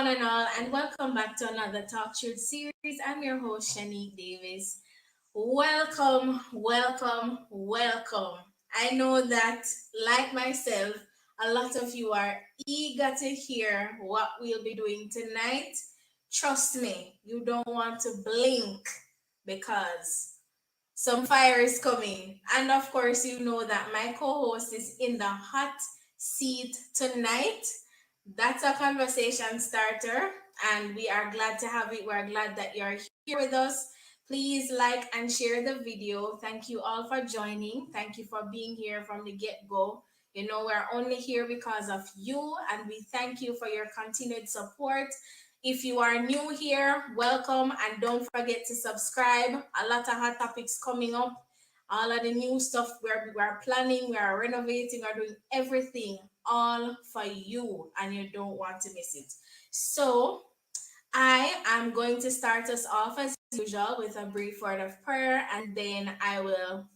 one and all, and welcome back to another TalkTruth Series. I'm your host, Shanique Davis. Welcome, welcome, welcome. I know that, like myself, a lot of you are eager to hear what we'll be doing tonight. Trust me, you don't want to blink because some fire is coming. And of course, you know that my co host is in the hot seat tonight. That's a conversation starter, and we are glad to have it. We're glad that you're here with us. Please like and share the video. Thank you all for joining. Thank you for being here from the get go. You know, we're only here because of you, and we thank you for your continued support. If you are new here, welcome, and don't forget to subscribe. A lot of hot topics coming up. All of the new stuff we're planning, we are renovating, we're doing everything all for you, and you don't want to miss it. So, I am going to start us off as usual with a brief word of prayer, and then I will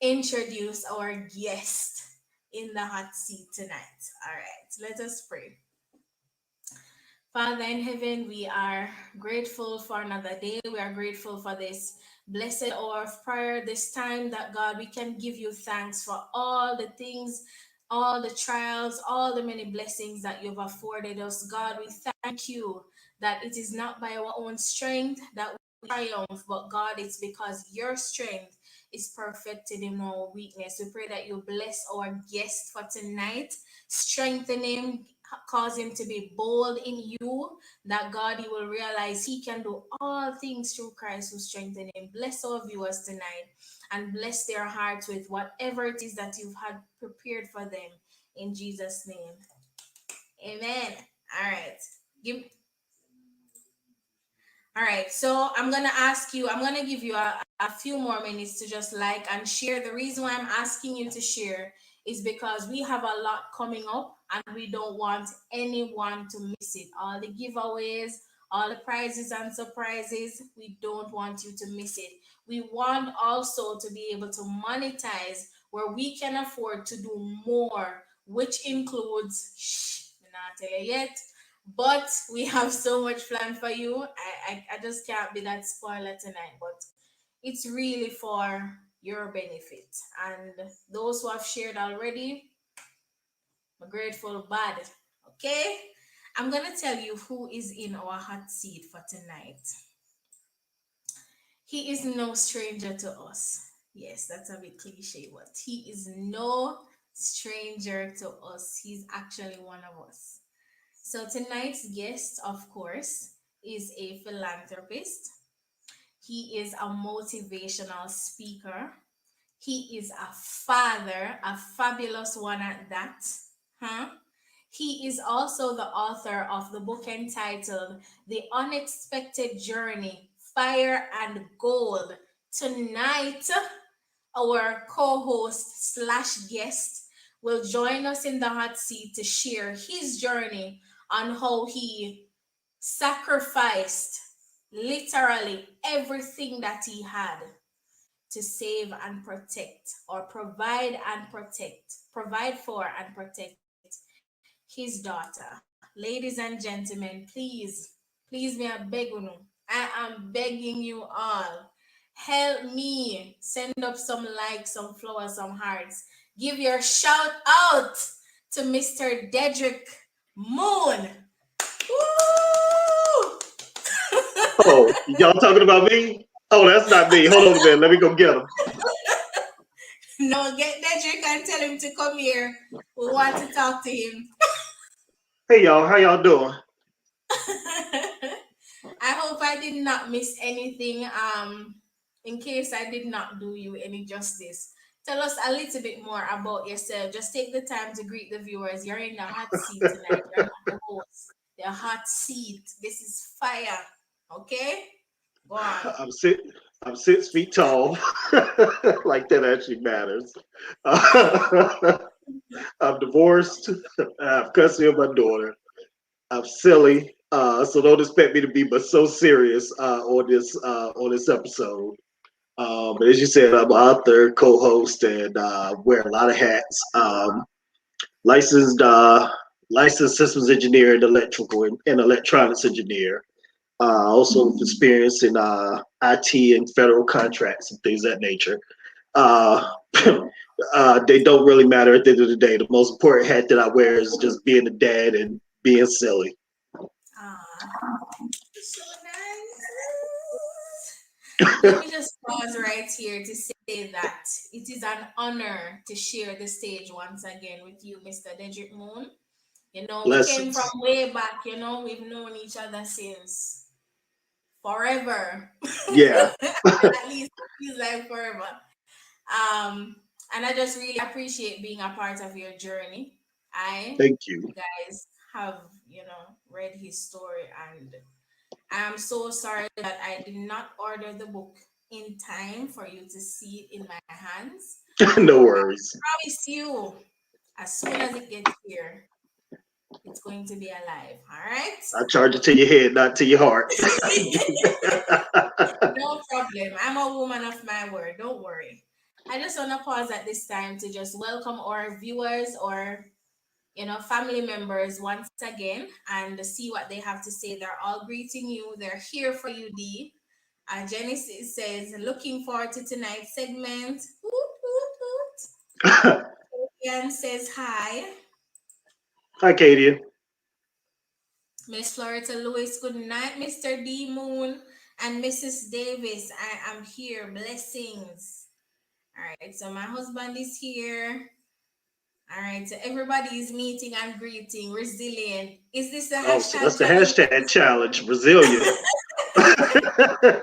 introduce our guest in the hot seat tonight. All right, let us pray. Father in heaven, we are grateful for another day. We are grateful for this blessed hour of prayer, this time that God, we can give you thanks for all the things, all the trials, all the many blessings that you've afforded us. God, we thank you that it is not by our own strength that we triumph, but God, it's because your strength is perfected in our weakness. We pray that you bless our guest for tonight, strengthen him, cause him to be bold in you, that God, he will realize he can do all things through Christ who strengthen him. Bless our viewers tonight and bless their hearts with whatever it is that you've had prepared for them. In Jesus' name, amen. All right. Give All right, so I'm gonna give you a few more minutes to just like and share. The reason why I'm asking you to share is because we have a lot coming up and we don't want anyone to miss it. All the giveaways, all the prizes and surprises, we don't want you to miss it. We want also to be able to monetize where we can afford to do more, which includes, I'm not tell you yet, but we have so much planned for you. I just can't be that spoiler tonight, but it's really for your benefit. And those who have shared already, I'm grateful bad. Okay? I'm going to tell you who is in our hot seat for tonight. He is no stranger to us. Yes, that's a bit cliche, but he is no stranger to us. He's actually one of us. So tonight's guest, of course, is a philanthropist. He is a motivational speaker. He is a father, a fabulous one at that. Huh? He is also the author of the book entitled The Unexpected Journey, Fire and Gold. Tonight, our co-host slash guest will join us in the hot seat to share his journey on how he sacrificed literally everything that he had to save and protect, or provide for and protect his daughter. Ladies and gentlemen, please me, I beg you. I am begging you all. Help me send up some likes, some flowers, some hearts. Give your shout out to Mr. Dedrick Moone. Woo! Oh, y'all talking about me? Oh, that's not me. Hold on a minute. Let me go get him. No, get Dedrick and tell him to come here. We want to talk to him. Hey, y'all. How y'all doing? I hope I did not miss anything. In case I did not do you any justice, tell us a little bit more about yourself. Just take the time to greet the viewers. You're in the hot seat tonight. You're not the host. The hot seat. This is fire. Okay? Go on. I'm 6 feet tall. Like that actually matters. I'm divorced. I have custody of my daughter. I'm silly. So don't expect me to be but so serious on this episode. But as you said, I'm an author, co-host, and wear a lot of hats. Licensed licensed systems engineer and electrical and electronics engineer. Also experience in IT and federal contracts and things of that nature. Uh, they don't really matter at the end of the day. The most important hat that I wear is just being a dad and being silly. Ah, so nice. Let me just pause right here to say that it is an honor to share the stage once again with you, Mr. Dedrick Moone. You know, we came from Blessings. way back, you know, we've known each other since forever. Yeah. At least it feels like forever. Um, and I just really appreciate being a part of your journey. I, Thank you. guys, have, read his story, and I'm so sorry that I did not order the book in time for you to see it in my hands. No But worries. I promise you, as soon as it gets here, it's going to be alive. All right? I charge it to your head, not to your heart. No problem. I'm a woman of my word. Don't worry. I just want to pause at this time to just welcome our viewers or family members once again and see what they have to say. They're all greeting you. They're here for you, D. Genesis says, looking forward to tonight's segment. Hoot, hoot, hoot. Ian says hi. Hi, Katie. Miss Florita Lewis, good night, Mr. D Moon and Mrs. Davis. I am here. Blessings. All right, so my husband is here. All right, so everybody is meeting and greeting. Resilient. Is this a Oh, so that's hashtag the challenge? hashtag challenge, Brazilian. I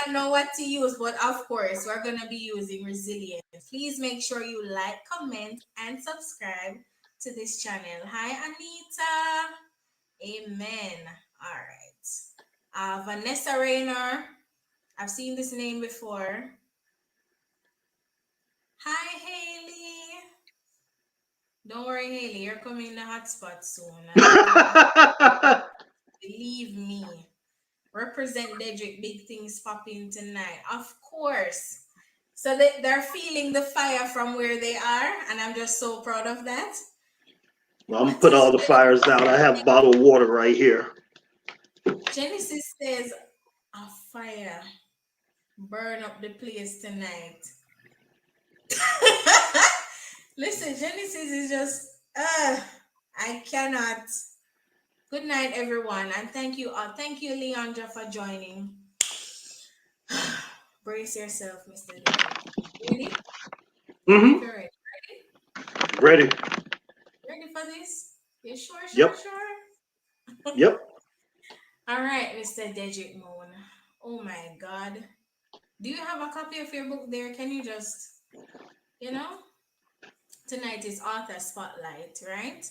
don't know what to use, but of course, we're going to be using resilient. Please make sure you like, comment, and subscribe to this channel. Hi, Anita. Amen. All right. Vanessa Rayner. I've seen this name before. Hi, Haley. Don't worry, Haley. You're coming in the hotspot soon. Believe me. Represent Dedrick. Big things popping tonight. Of course. So they're feeling the fire from where they are, and I'm just so proud of that. Well, I'm gonna What put is all the fires out. I have bottled water right here. Genesis says? A fire burn up the place tonight. Listen, Genesis is just I cannot. Good night, everyone, and thank you all. Thank you, Leandra, for joining. Brace yourself, Mr. Dedrick. Ready? Tell me if Mm-hmm. you're ready. Ready? Ready for this? You sure, sure, Yep. sure? Yep. All right, Mr. Dedrick Moon. Oh my God. Do you have a copy of your book there? Can you just, you know, tonight is author spotlight, right?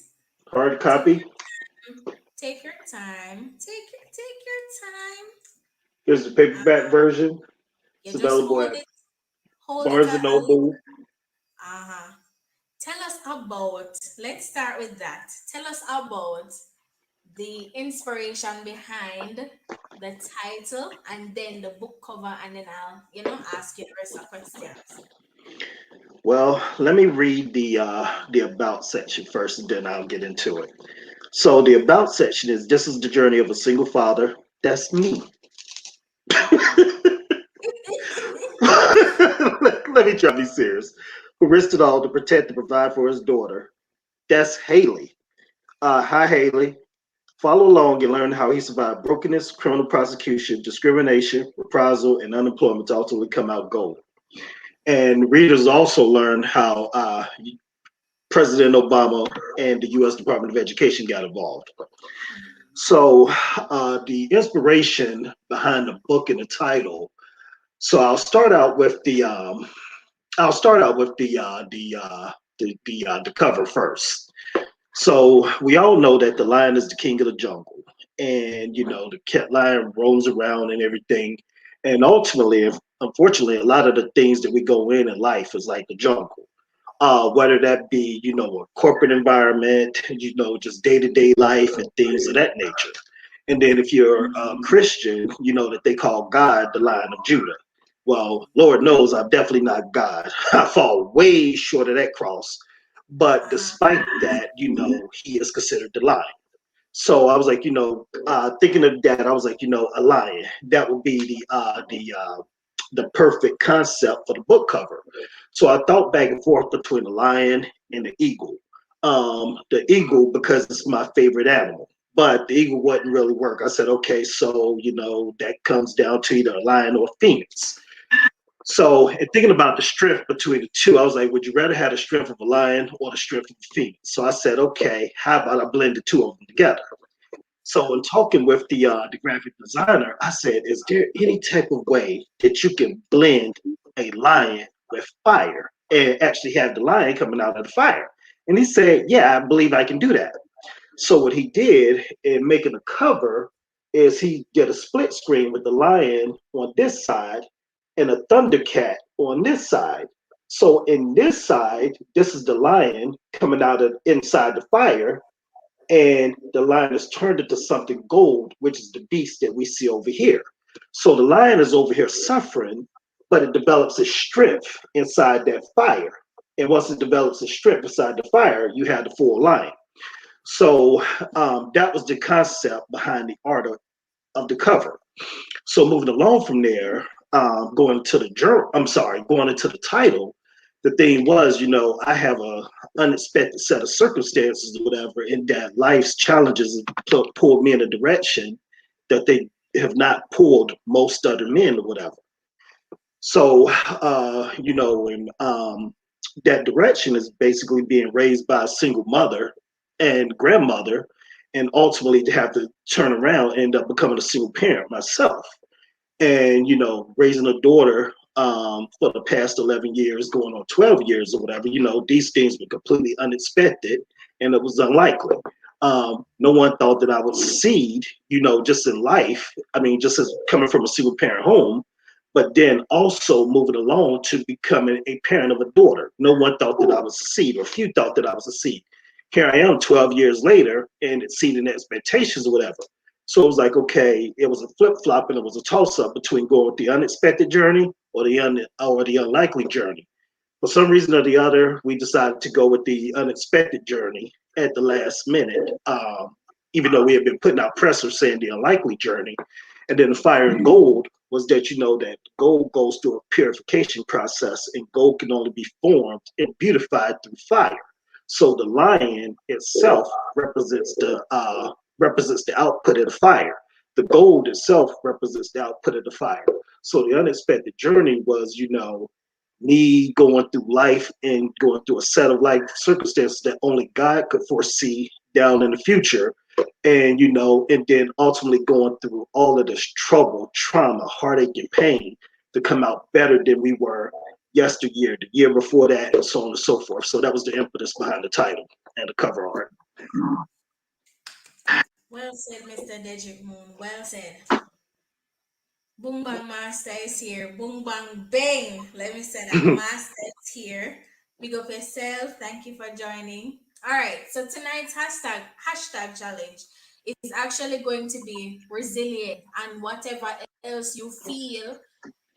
Hard Take copy. your time. Take your time. Take your time. Here's the Uh, paperback version. It's you just available at hold it Barnes and a little. Noble. Uh-huh. Tell us about, let's start with that. Tell us about the inspiration behind the title and then the book cover, and then I'll, ask you the rest of questions. Well, let me read the about section first, and then I'll get into it. So the about section is this is the journey of a single father. That's me. Let me try to be serious. Who risked it all to protect and provide for his daughter. That's Haley. Hi, Haley. Follow along and learn how he survived brokenness, criminal prosecution, discrimination, reprisal, and unemployment to ultimately come out gold. And readers also learn how President Obama and the U.S. Department of Education got involved. So the inspiration behind the book and the title. So I'll start out with the cover first. So we all know that the lion is the king of the jungle, and the cat lion roams around and everything. And ultimately, unfortunately, a lot of the things that we go in life is like the jungle. Whether that be a corporate environment, just day to day life and things of that nature. And then if you're a Christian, you know that they call God the Lion of Judah. Well, Lord knows I'm definitely not God. I fall way short of that cross. But Uh-huh. despite that, he is considered the lion. So I was like, thinking of that, I was like, a lion. That would be the perfect concept for the book cover. So I thought back and forth between the lion and the eagle. The eagle because it's my favorite animal, but the eagle wouldn't really work. I said, okay, so that comes down to either a lion or a phoenix. So, in thinking about the strength between the two, I was like, would you rather have the strength of a lion or the strength of a phoenix? So I said, okay, how about I blend the two of them together? So, in talking with the graphic designer, I said, is there any type of way that you can blend a lion with fire and actually have the lion coming out of the fire? And he said, yeah, I believe I can do that. So what he did in making the cover is he did a split screen with the lion on this side and a thundercat on this side. So in this side, this is the lion coming out of inside the fire, and the lion is turned into something gold, which is the beast that we see over here. So the lion is over here suffering, but it develops its strength inside that fire. And once it develops its strength inside the fire, you have the full lion. So that was the concept behind the art of the cover. So moving along from there, going to the journal, I'm sorry, going into the title, the thing was, I have a unexpected set of circumstances or whatever, in that life's challenges pulled me in a direction that they have not pulled most other men or whatever. So, and that direction is basically being raised by a single mother and grandmother, and ultimately to have to turn around and end up becoming a single parent myself. And, raising a daughter for the past 11 years, going on 12 years or whatever, these things were completely unexpected and it was unlikely. No one thought that I would succeed, just in life. I mean, just as coming from a single parent home, but then also moving along to becoming a parent of a daughter. No one thought that I would succeed, or few thought that I would succeed. Here I am 12 years later and exceeding expectations or whatever. So it was like, okay, it was a flip flop and it was a toss up between going with the unexpected journey or the unlikely journey. For some reason or the other, we decided to go with the unexpected journey at the last minute, even though we had been putting out pressers saying the unlikely journey. And then the fire and gold was that that gold goes through a purification process, and gold can only be formed and beautified through fire. So the lion itself represents the output of the fire. The gold itself represents the output of the fire. So the unexpected journey was, me going through life and going through a set of life circumstances that only God could foresee down in the future. And, and then ultimately going through all of this trouble, trauma, heartache, and pain to come out better than we were yesteryear, the year before that, and so on and so forth. So that was the impetus behind the title and the cover art. Well said, Mr. Dedrick Moon. Well said. Boom Bang Master is here. Boom Bang Bang. Let me say that. Master is here. Big up yourself. Thank you for joining. All right. So tonight's hashtag challenge is actually going to be resilient, and whatever else you feel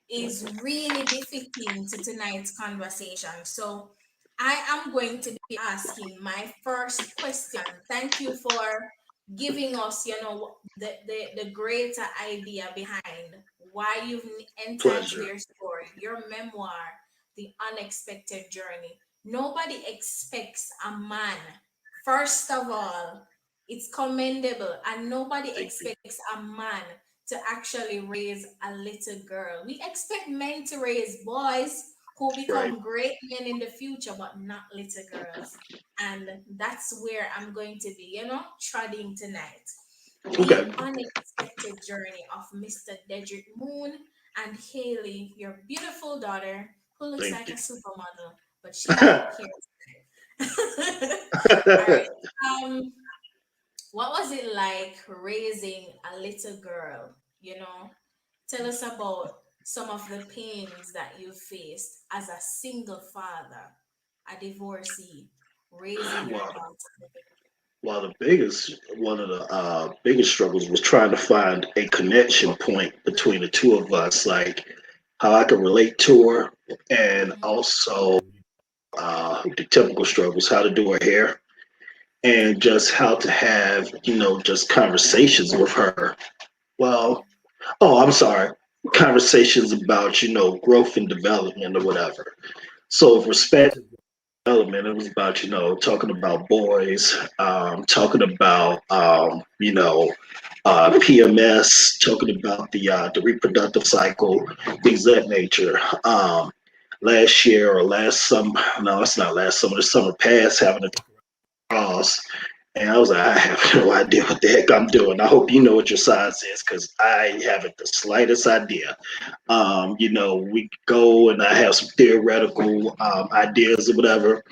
is really befitting to tonight's conversation. So I am going to be asking my first question. Thank you for giving us, the greater idea behind why you've entered to Pleasure. your story, your memoir, The Unexpected Journey. Nobody expects a man. First of all, it's commendable, and nobody Thank you. expects a man to actually raise a little girl. We expect men to raise boys who Right. become great men in the future, but not little girls. And that's where I'm going to be, treading tonight. Okay. The unexpected journey of Mr. Dedrick Moon and Haley, your beautiful daughter, who looks Thank like a you. supermodel, but she's not here today. All right. Um, what was it like raising a little girl? Tell us about some of the pains that you faced as a single father, a divorcee, raising your well, daughter. the biggest one of the biggest struggles was trying to find a connection point between the two of us, like how I could relate to her, and Mhm. also the typical struggles, how to do her hair, and just how to have, just conversations with her. Well, oh, I'm sorry, conversations about, growth and development or whatever. So, with respect development, it was about, talking about boys, talking about, PMS, talking about the reproductive cycle, things of that nature. Last year or last summer, no, it's not last summer, the summer past, having a cross. And I was like, I have no idea what the heck I'm doing. I hope you know what your size is because I haven't the slightest idea. We go and I have some theoretical ideas or whatever.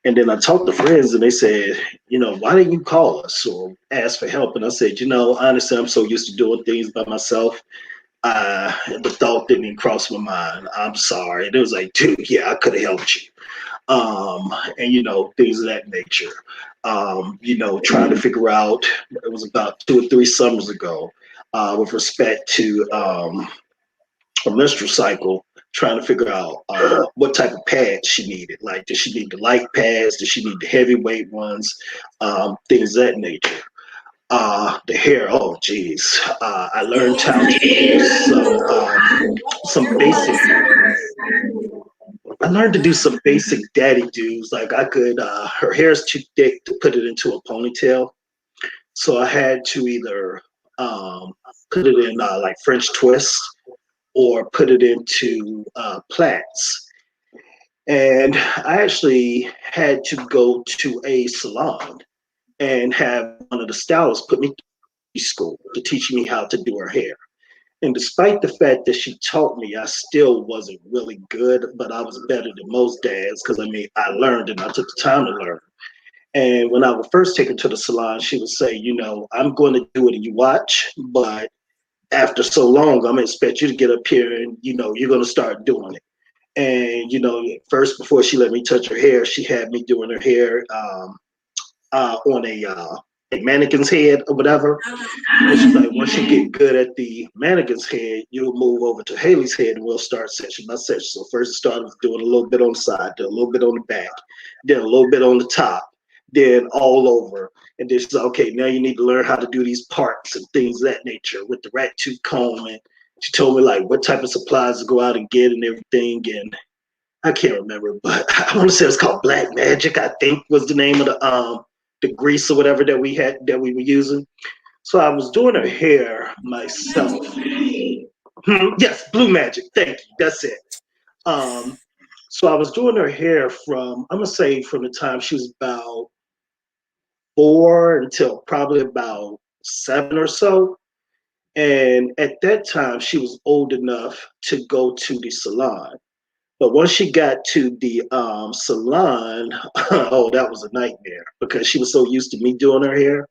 And then I talked to friends and they said, why didn't you call us or ask for help? And I said, honestly, I'm so used to doing things by myself. The thought didn't even cross my mind. I'm sorry. And it was like, dude, yeah, I could have helped you. And things of that nature. Trying to figure out. It was about 2 or 3 summers ago, with respect to a menstrual cycle. Trying to figure out what type of pads she needed. Like, did she need the light pads? Did she need the heavyweight ones? Things of that nature. The hair. Oh, geez. I learned Yes, how to do what was some your basic. first I learned to do some basic daddy do's. Like I could, her hair is too thick to put it into a ponytail, so I had to either put it in like French twist or put it into plaits. And I actually had to go to a salon and have one of the stylists put me through school to teach me how to do her hair. And despite the fact that she taught me, I still wasn't really good, but I was better than most dads because I learned and I took the time to learn. And when I would first take her to the salon, she would say, I'm going to do it and you watch, but after so long, I'm going to expect you to get up here and, you're going to start doing it. And, first, before she let me touch her hair, she had me doing her hair on a mannequin's head or whatever. And she's yeah. like, once you get good at the mannequin's head, you'll move over to Haley's head and we'll start section by section. So first it started with doing a little bit on the side, then a little bit on the back, then a little bit on the top, then all over. And then she's like, okay, now you need to learn how to do these parts and things of that nature with the rat tooth comb. And she told me like what type of supplies to go out and get and everything. And I can't remember, but I want to say it was called Black Magic, I think was the name of the grease or whatever that we were using. So I was doing her hair myself. Magic. Yes, Blue Magic. Thank you. That's it. Um, so I was doing her hair from, I'm gonna say from the time she was about 4 until probably about 7 or so. And at that time, she was old enough to go to the salon. But once she got to the salon, oh, that was a nightmare because she was so used to me doing her hair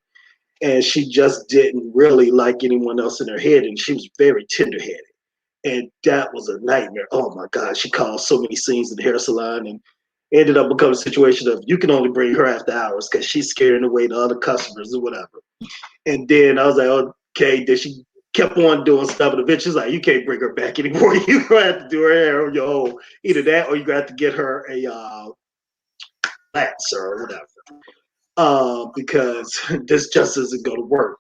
and she just didn't really like anyone else in her head, and she was very tender-headed, and that was a nightmare. Oh my God, she caused so many scenes in the hair salon, and ended up becoming a situation of you can only bring her after hours because she's scaring away the other customers or whatever. And then I was like, okay. Then she kept on doing stuff, and eventually she's like, you can't bring her back anymore. You're gonna have to do her hair on your own. Either that, or you're gonna have to get her a relaxer or whatever. Because this just isn't going to work.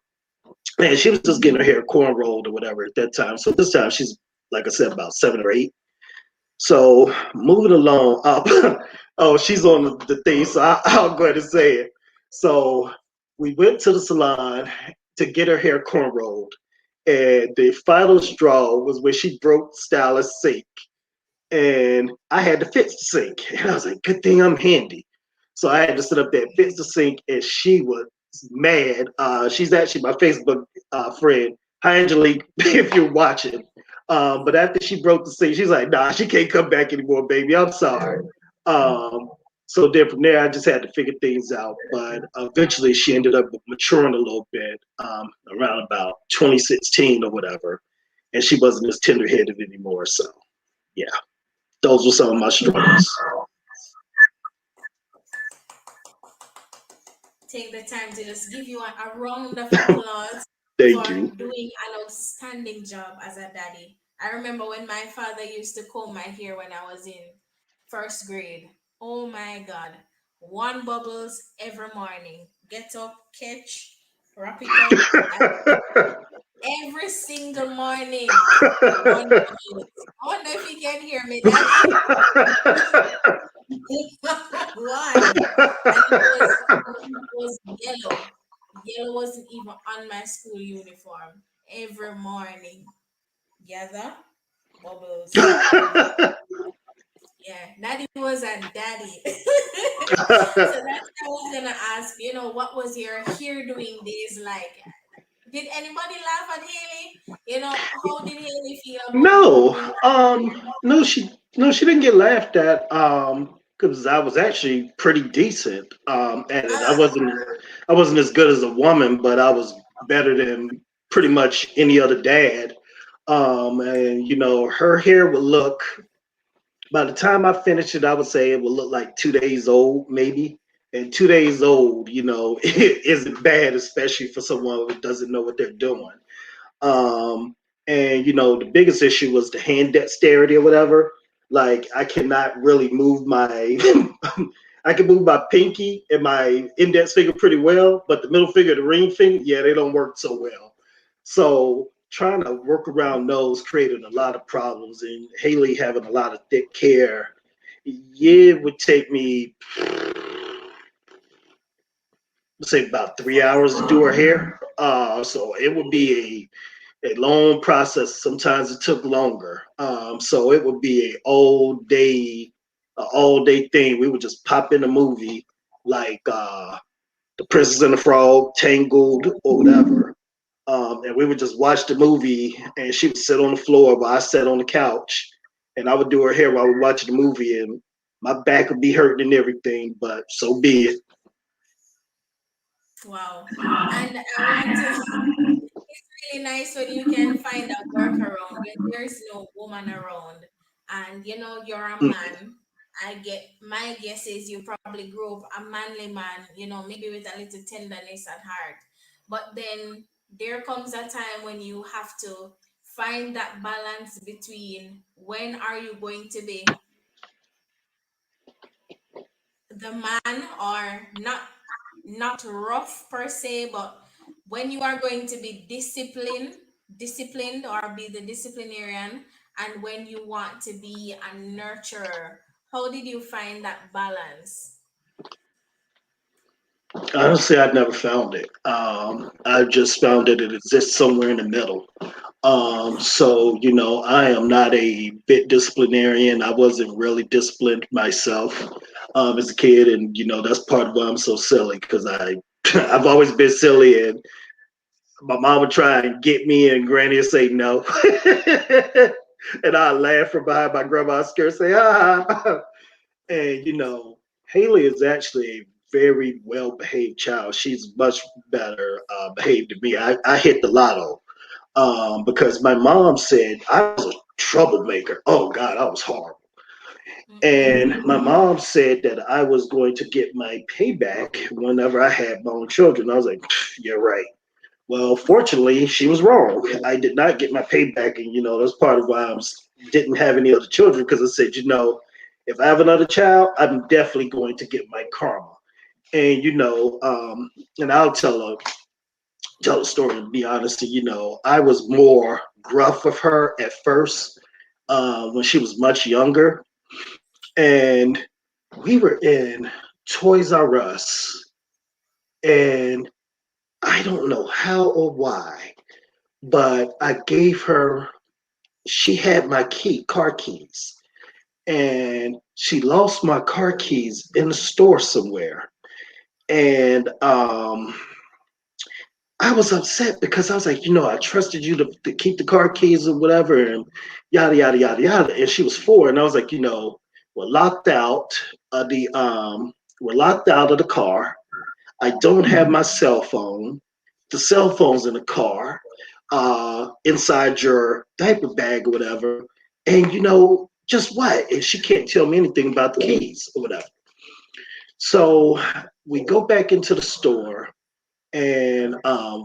And she was just getting her hair cornrowed or whatever at that time. So this time she's, like I said, about 7 or 8. So moving along up, oh, she's on the thing, so I'll go ahead and say it. So we went to the salon to get her hair cornrowed, and the final straw was when she broke the stylist sink, and I had to fix the sink. And I was like, good thing I'm handy. So I had to sit up there and fix the sink, and she was mad. She's actually my Facebook friend. Hi, Angelique, if you're watching. But after she broke the sink, she's like, nah, she can't come back anymore, baby. I'm sorry. Um, so then from there, I just had to figure things out. But eventually, she ended up maturing a little bit around about 2016 or whatever. And she wasn't as tender headed anymore. So, yeah, those were some of my struggles. Take the time to just give you a round of applause for Thank you. doing an outstanding job as a daddy. I remember when my father used to comb my hair when I was in first grade. Oh my God. One bubbles every morning. Get up, catch, wrap it up. Every single morning. One bubbles. I wonder if you can hear me, Daddy. One. And it was yellow. Yellow wasn't even on my school uniform. Every morning. Gather, bubbles. Yeah, Daddy was a daddy. So that's what I was gonna ask. What was your here doing days like? Did anybody laugh at Haley? How did Haley feel about No, Moon? no, she didn't get laughed at. Because I was actually pretty decent at it. I Ah, wasn't, I wasn't as good as a woman, but I was better than pretty much any other dad. And her hair would look. By the time I finished it, I would say it would look like 2 days old, maybe. And 2 days old, isn't bad, especially for someone who doesn't know what they're doing. Um, and the biggest issue was the hand dexterity or whatever. Like I cannot really move my I can move my pinky and my index finger pretty well, but the middle finger, the ring finger, yeah, they don't work so well. So trying to work around those created a lot of problems. And Haley having a lot of thick hair, yeah, it would take me say about 3 hours to do her hair. So it would be a long process. Sometimes it took longer. So it would be a all day thing. We would just pop in a movie like The Princess and the Frog, Tangled, or whatever. And we would just watch the movie, and she would sit on the floor while I sat on the couch, and I would do her hair while we watched the movie, and my back would be hurting and everything, but so be it. wow. And I want to. It's really nice when you can find a workaround when there's no woman around, and you're a Mm. man. My guess is you probably grew up a manly man, maybe with a little tenderness at heart. But then there comes a time when you have to find that balance between when are you going to be the man or not rough per se, but when you are going to be disciplined or be the disciplinarian, and when you want to be a nurturer. How did you find that balance? Honestly, I've never found it. I just found that it exists somewhere in the middle. So, I am not a bit disciplinarian. I wasn't really disciplined myself as a kid, and that's part of why I'm so silly because I've always been silly, and my mom would try and get me, and Granny would say no, and I laugh from behind my grandma's skirt, say ah, and Haley is actually a very well behaved child. She's much better behaved than me. I hit the lotto because my mom said I was a troublemaker. Oh God, I was horrible. And Mm-mm. my mom said that I was going to get my payback whenever I had my own children. I was like, you're right. Well, fortunately, she was wrong. I did not get my payback, and that's part of why didn't have any other children because I said, if I have another child, I'm definitely going to get my karma. And and I'll tell a story. To be honest, I was more gruff with her at first when she was much younger, and we were in Toys R Us, and I don't know how or why, but I gave her. She had my car keys, and she lost my car keys in the store somewhere, and I was upset because I was like, I trusted you to keep the car keys or whatever, and yada yada yada yada. And she was 4, and I was like, we're locked out of the car. I don't have my cell phone. The cell phone's in the car, inside your diaper bag or whatever. And just what? And she can't tell me anything about the keys or whatever. So we go back into the store, and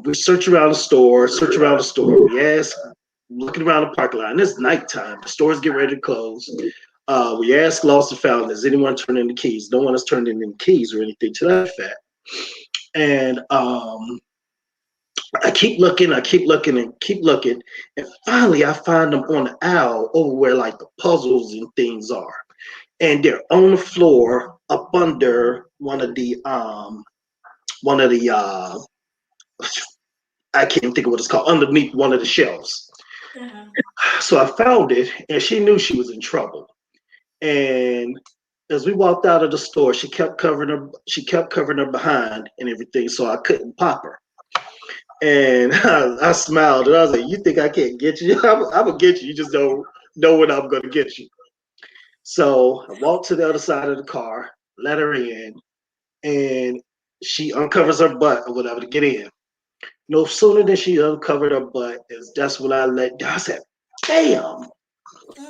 we search around the store. We ask, looking around the parking lot, and it's nighttime. The stores get ready to close. We asked, lost, and found. Has anyone turned in the keys? No one has turned in the keys or anything to that effect. And I keep looking, I keep looking, and keep looking, and finally I find them on the aisle over where like the puzzles and things are, and they're on the floor up under one of the I can't think of what it's called, underneath one of the shelves. Uh-huh. So I found it, and she knew she was in trouble. And as we walked out of the store, she kept covering her behind and everything, so I couldn't pop her. And I smiled and I was like, "You think I can't get you? I'm gonna get you. You just don't know when I'm gonna get you." So I walked to the other side of the car, let her in, and she uncovers her butt or whatever to get in. No sooner than she uncovered her butt is that's when I said, "Bam!"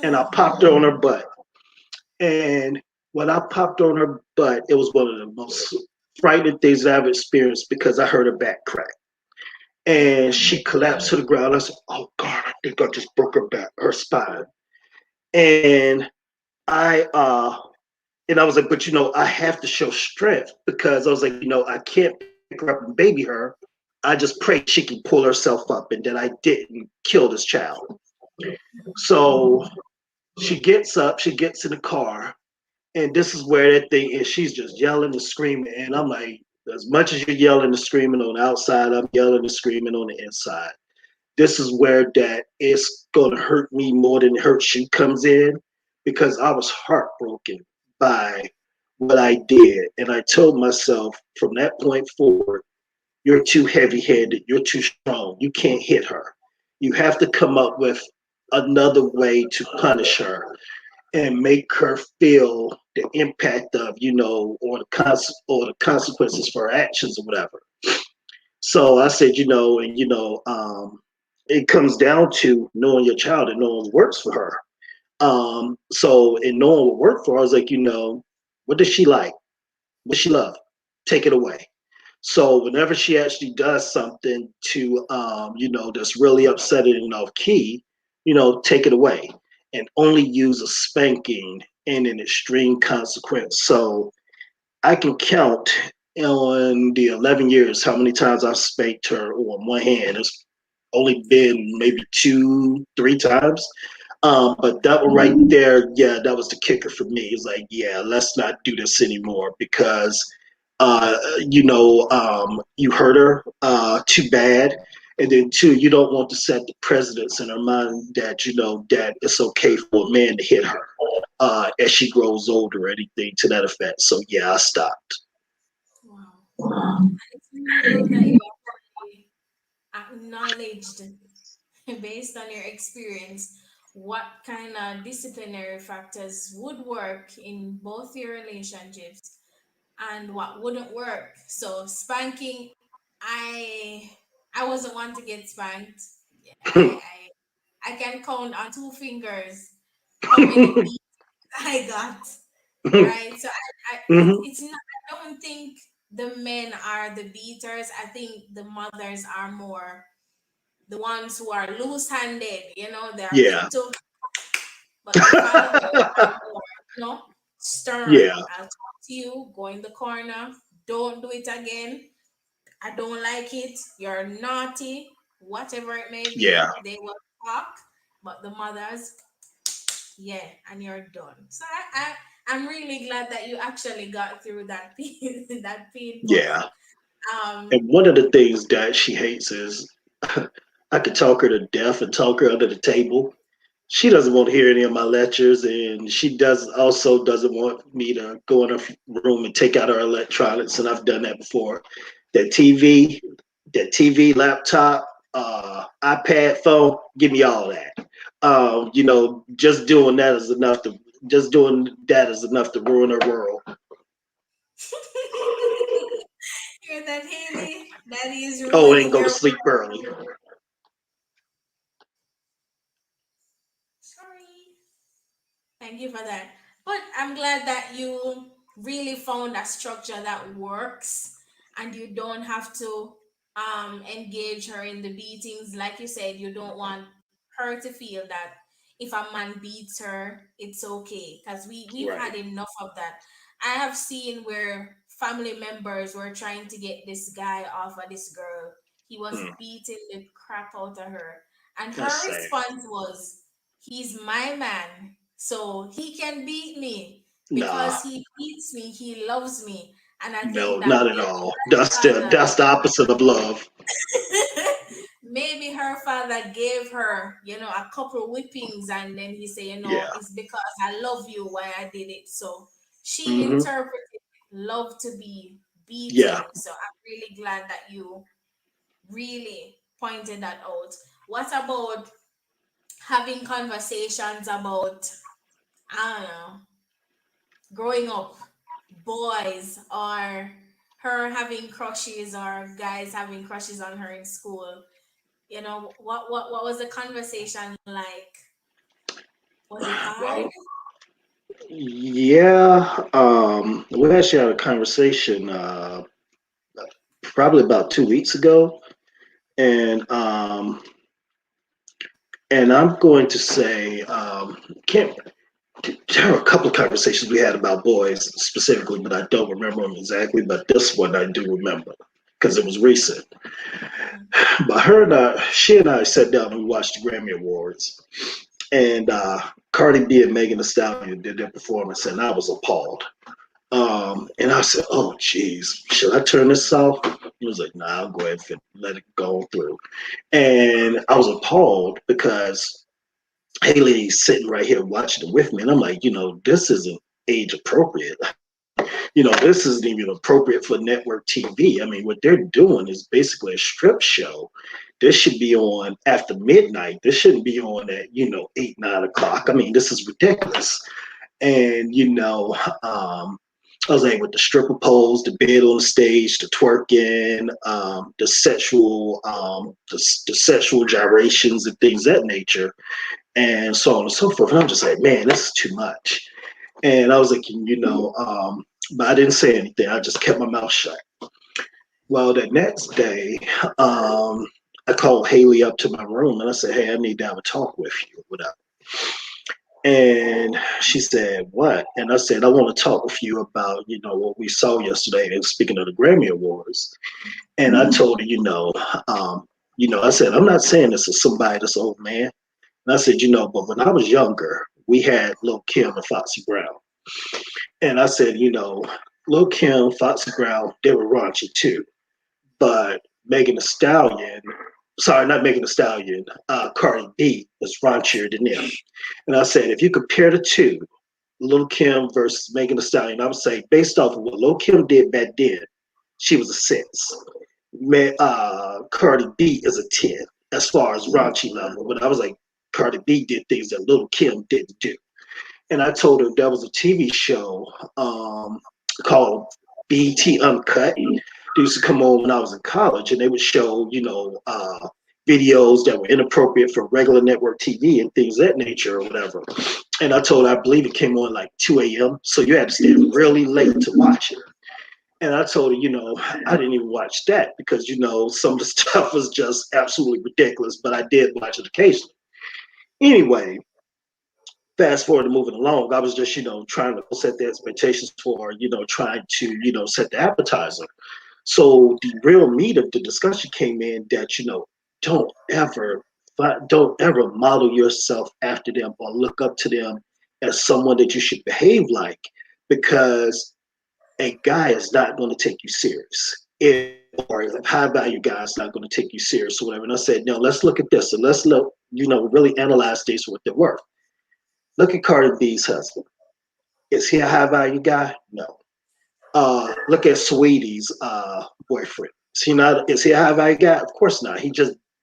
And I Mm. popped her on her butt. And when I popped on her butt, it was one of the most frightening things I've experienced because I heard her back crack. And Mm. she collapsed to the ground. I said, "Oh God, I think I just broke her back, her spine." And I and I was like, "But I have to show strength because I was like, I can't pick her up and baby her. I just pray she can pull herself up and that I didn't kill this child." So she gets up, she gets in the car, and this is where that thing is. She's just yelling and screaming, and I'm like, as much as you're yelling and screaming on the outside, I'm yelling and screaming on the inside. This is where that it's going to hurt me more than it hurts you comes in because I was heartbroken by what I did. And I told myself from that point forward, you're too heavy handed, you're too strong, you can't hit her. You have to come up with another way to punish her and make her feel the impact of, or the consequences for her actions or whatever. So I said, it comes down to knowing your child and knowing what works for her. So in knowing what worked for her, I was like, what does she like? What does she love? Take it away. So whenever she actually does something to, that's really upsetting and off key, take it away and only use a spanking in an extreme consequence. So I can count on the 11 years how many times I've spanked her on one hand. It's only been maybe two, three times. But that one right there, yeah, that was the kicker for me. It's like, yeah, let's not do this anymore because, you hurt her too bad. And then two, you don't want to set the precedence in her mind that, that it's okay for a man to hit her as she grows older or anything to that effect. So yeah, I stopped. Wow. And it's really good that you actually acknowledged, based on your experience, what kind of disciplinary factors would work in both your relationships and what wouldn't work. So spanking, I I wasn't one to get spanked. I can count on two fingers how many beats I got. Right. So Mhm. it's not. I don't think the men are the beaters. I think the mothers are more the ones who are loose-handed. They're quick Yeah. to, but the fathers are more, stern. Yeah. I'll talk to you. Go in the corner. Don't do it again. I don't like it. You're naughty. Whatever it may Yeah. be, they will talk. But the mothers, yeah, and you're done. So I'm really glad that you actually got through that pain, that pain point. Yeah. Um, And one of the things that she hates is I could talk her to death and talk her under the table. She doesn't want to hear any of my lectures, and she doesn't want me to go in her room and take out her electronics. And I've done that before. That TV, that TV, laptop, iPad, phone, give me all that. Just doing that is enough to ruin her world. hear that, Haley? That is Oh, and ruining go to your. sleep early. Sorry. Thank you for that. But I'm glad that you really found a structure that works and you don't have to engage her in the beatings. Like you said, you don't want her to feel that if a man beats her, it's okay, because we've Right. had enough of that. I have seen where family members were trying to get this guy off of this girl. He was Mm, beating the crap out of her, and that's her sad. response was, "He's my man, so he can beat me Nah, because he beats me. He loves me." And I think no, that not at maybe all. her father, That's the opposite of love. maybe her father gave her, a couple whippings, and then he said, Yeah. it's because I love you why I did it. So she Hmm. interpreted love to be Yeah. beating. So I'm really glad that you really pointed that out. What about having conversations about, I don't know, growing up, boys, or her having crushes, or guys having crushes on her in school? What was the conversation like? Was it hard? Well, yeah. We actually had a conversation probably about 2 weeks ago, and I'm going to say can't. There were a couple of conversations we had about boys specifically, but I don't remember them exactly. But this one I do remember because it was recent. Mm. But she and I sat down and we watched the Grammy Awards, and Cardi B and Megan Thee Stallion did their performance, and I was appalled. And I said, "Oh, geez, should I turn this off?" He was like, "Nah, I'll go ahead and let it go through." And I was appalled because Haley's sitting right here watching it with me, and I'm like, this isn't age appropriate. This isn't even appropriate for network TV. I mean, what they're doing is basically a strip show. This should be on after midnight. This shouldn't be on at 8, 9 o'clock. I mean, this is ridiculous. And I was like with the stripper poles, the bed on the stage, the twerking, the sexual gyrations and things of that nature, and so on and so forth. And I'm just like, man, this is too much. And I was like, but I didn't say anything. I just kept my mouth shut. Well, the next day, I called Haley up to my room and I said, hey, I need to have a talk with you. Whatever. And she said, what? And I said, I want to talk with you about, what we saw yesterday. And speaking of the Grammy Awards. And I told her, I said, I'm not saying this is somebody that's old man. And I said, but when I was younger, we had Lil Kim and Foxy Brown. And I said, Lil Kim, Foxy Brown, they were raunchy too. But Megan Thee Stallion, sorry, not Megan Thee Stallion, Cardi B was raunchier than them. And I said, if you compare the two, Lil Kim versus Megan Thee Stallion, I would say based off of what Lil Kim did back then, she was a 6. Cardi B is a 10 as far as raunchy level. But I was like, Cardi B did things that Lil Kim didn't do. And I told her there was a TV show called BT Uncut. They used to come on when I was in college, and they would show, videos that were inappropriate for regular network TV and things of that nature or whatever. And I told her, I believe it came on like 2 a.m. So you had to stay really late to watch it. And I told her, I didn't even watch that because, some of the stuff was just absolutely ridiculous, but I did watch it occasionally. Anyway, fast forward to moving along, I was just, trying to set the expectations for, trying to, set the appetizer. So the real meat of the discussion came in that, don't ever, don't ever model yourself after them or look up to them as someone that you should behave like, because a guy is not going to take you serious. Or a high value guy is not going to take you serious or whatever. And I said, no, let's look at this and let's look, really analyze these for what they're worth. Look at Cardi B's husband. Is he a high value guy? No. Look at Sweetie's boyfriend. Is he a high value guy? Of course not.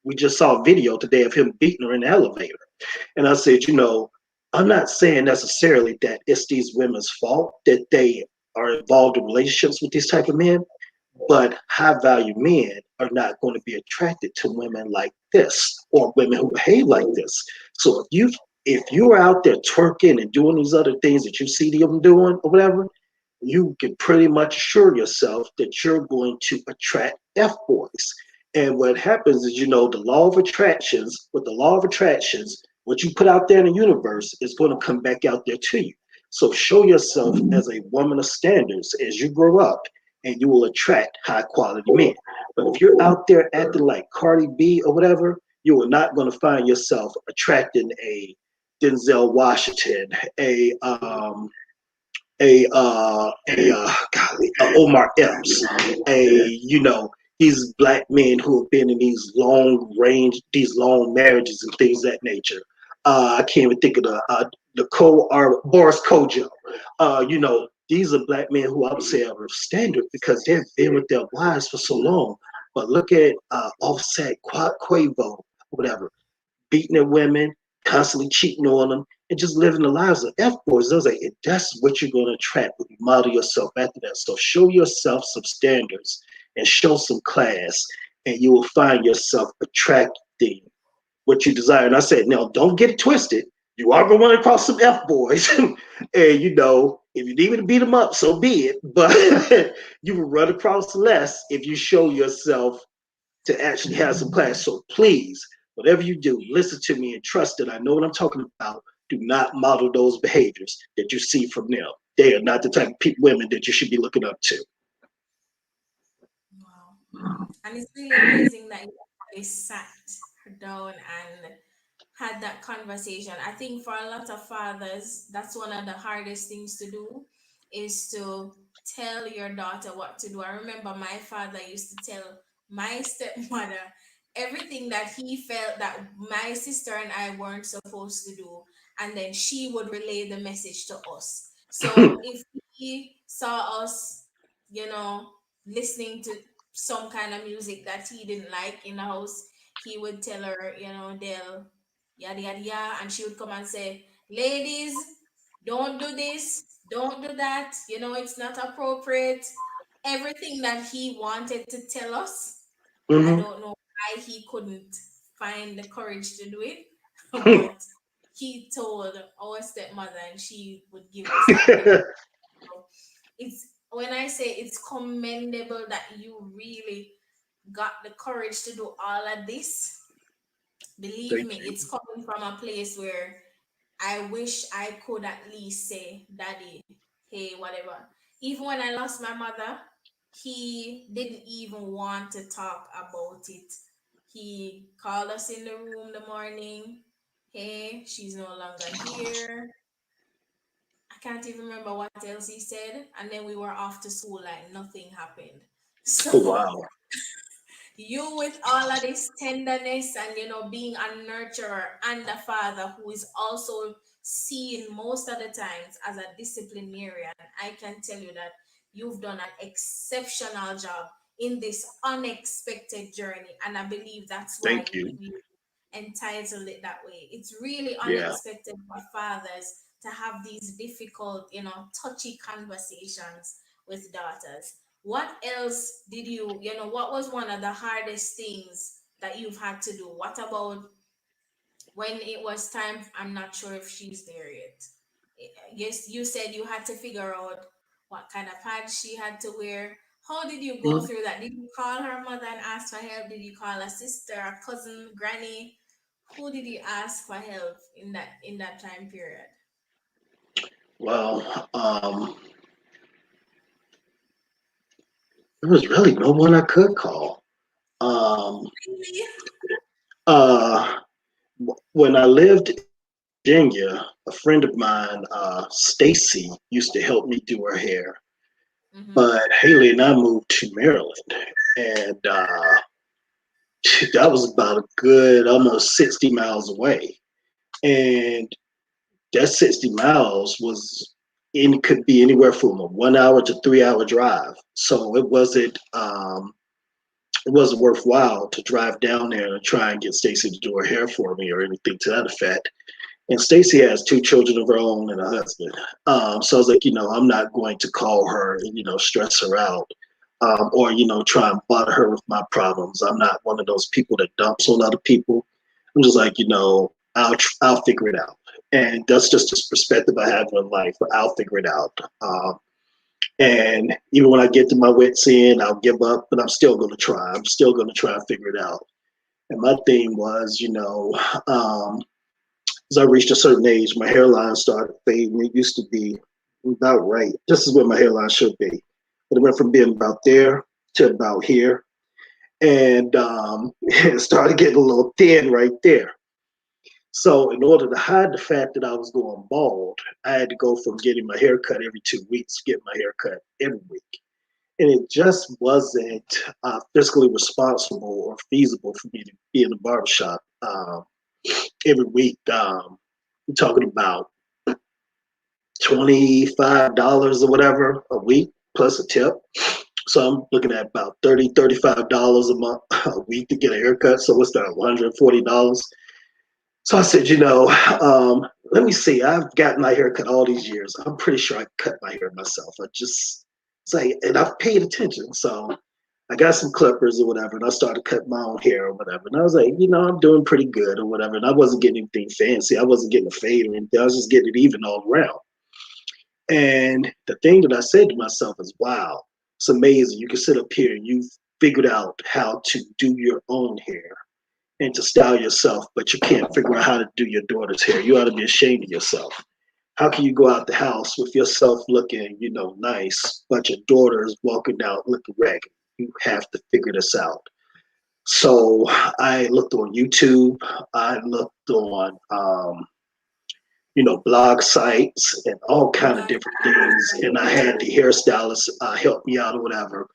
We just saw a video today of him beating her in the elevator. And I said, I'm not saying necessarily that it's these women's fault that they are involved in relationships with these type of men, but high value men are not going to be attracted to women like this or women who behave like this. So if you are out there twerking and doing these other things that you see them doing or whatever, you can pretty much assure yourself that you're going to attract F boys. And what happens is, the law of attractions, with the law of attractions, What you put out there in the universe is going to come back out there to you. So show yourself as a woman of standards as you grow up, and you will attract high quality men. But if you're out there acting like Cardi B or whatever, you are not going to find yourself attracting a Denzel Washington, golly, Omar Epps, these black men who have been in these these long marriages and things of that nature. I can't even think of Boris Kojo. These are black men who I would say are of standard because they've been with their wives for so long. But look at Offset, Quavo, whatever, beating their women, constantly cheating on them, and just living the lives of F boys. Those like that's what you're going to attract when you model yourself after that. So show yourself some standards and show some class, and you will find yourself attracting what you desire. And I said, now don't get it twisted. You are going to run across some F boys, and if you need me to beat them up, so be it. But you will run across less if you show yourself to actually have some class. So please, whatever you do, listen to me and trust that I know what I'm talking about. Do not model those behaviors that you see from them. They are not the type of women that you should be looking up to. Wow. And it's really amazing that you actually sat her down and had that conversation. I think for a lot of fathers, that's one of the hardest things to do is to tell your daughter what to do. I remember my father used to tell my stepmother everything that he felt that my sister and I weren't supposed to do, and then she would relay the message to us. So if he saw us, you know, listening to some kind of music that he didn't like in the house, he would tell her, they'll yada yada yada, and she would come and say, "Ladies, don't do this, don't do that. It's not appropriate." Everything that he wanted to tell us, I Mhm. don't know why he couldn't find the courage to do it, but he told our stepmother, and she would give us that little. It's when I say it's commendable that you really got the courage to do all of this. Believe Thank me, you. it's coming from a place where I wish I could at least say, "Daddy, hey, whatever." Even when I lost my mother, he didn't even want to talk about it. He called us in the room the morning. "Hey, she's no longer here." I can't even remember what else he said. And then we were off to school like nothing happened. Oh, So wow. you with all of this tenderness and being a nurturer and a father who is also seen most of the times as a disciplinarian, I can tell you that you've done an exceptional job in this unexpected journey, and I believe that's why Thank you. you entitled it that way. It's really Yeah. unexpected for fathers to have these difficult, touchy conversations with daughters. What else did what was one of the hardest things that you've had to do? What about when it was time? I'm not sure if she's there yet. Yes, you said you had to figure out what kind of pants she had to wear. How did you go Mhm. through that? Did you call her mother and ask for help? Did you call a sister, a cousin, granny? Who did you ask for help in that time period? Well, there was really no one I could call. Um, Really? uh, when I lived in Virginia, a friend of mine, Stacy, used to help me do her hair. Mm-hmm. But Haley and I moved to Maryland, and that was about a good almost 60 miles away. And that 60 miles could be anywhere from a 1 hour to 3 hour drive. So it wasn't worthwhile to drive down there and try and get Stacy to do her hair for me or anything to that effect. And Stacy has two children of her own and a husband. So I was like, I'm not going to call her and, stress her out, or, try and bother her with my problems. I'm not one of those people that dumps on other people. I'm just like, I'll figure it out. And that's just this perspective I have in life. I'll figure it out. And even when I get to my wits end, I'll give up, but I'm still going to try. I'm still going to try and figure it out. And my thing was, um, As I reached a certain age, my hairline started fading. It used to be about right. This is where my hairline should be. But it went from being about there to about here. And it started getting a little thin right there. So, in order to hide the fact that I was going bald, I had to go from getting my hair cut every 2 weeks to get my hair cut every week. And it just wasn't fiscally responsible or feasible for me to be in the barbershop every week. I'm talking about $25 or whatever a week plus a tip. So I'm looking at about $35 a month a week to get a haircut. So what's that, $140? So I said, let me see. I've gotten my hair cut all these years. I'm pretty sure I cut my hair myself. I just say, and I've paid attention. So I got some clippers or whatever, and I started cutting my own hair or whatever. And I was like, I'm doing pretty good or whatever. And I wasn't getting anything fancy. I wasn't getting a fade or anything. I was just getting it even all around. And the thing that I said to myself is, wow, it's amazing. You can sit up here and you've figured out how to do your own hair and to style yourself, but you can't figure out how to do your daughter's hair. You ought to be ashamed of yourself. How can you go out the house with yourself looking, nice, but your daughter is walking out looking ragged? You have to figure this out. So I looked on YouTube. I looked on, blog sites and all kind of different things. And I had the hairstylist help me out or whatever.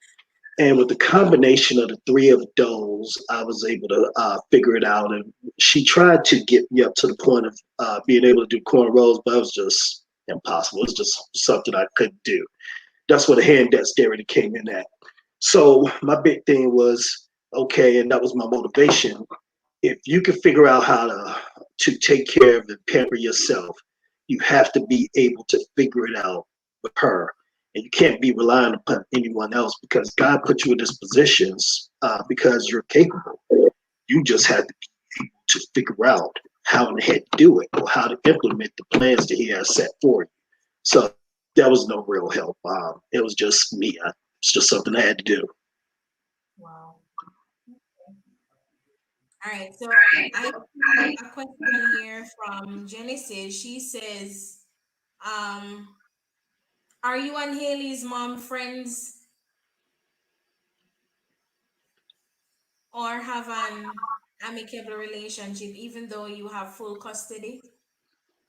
And with the combination of the three of those, I was able to figure it out. And she tried to get me up to the point of being able to do cornrows, but it was just impossible. It was just something I couldn't do. That's where the hand dexterity came in at. So my big thing was, okay, and that was my motivation. If you can figure out how to take care of and pamper yourself, you have to be able to figure it out with her. And you can't be relying upon anyone else because God put you in these positions because you're capable. You just have to be able to figure out how in the heck to do it or how to implement the plans that He has set for you. So that was no real help. It was just me. It's just something I had to do. Wow. All right. So I have a question here from Genesis. She says, um, are you and Haley's mom friends or have an amicable relationship even though you have full custody?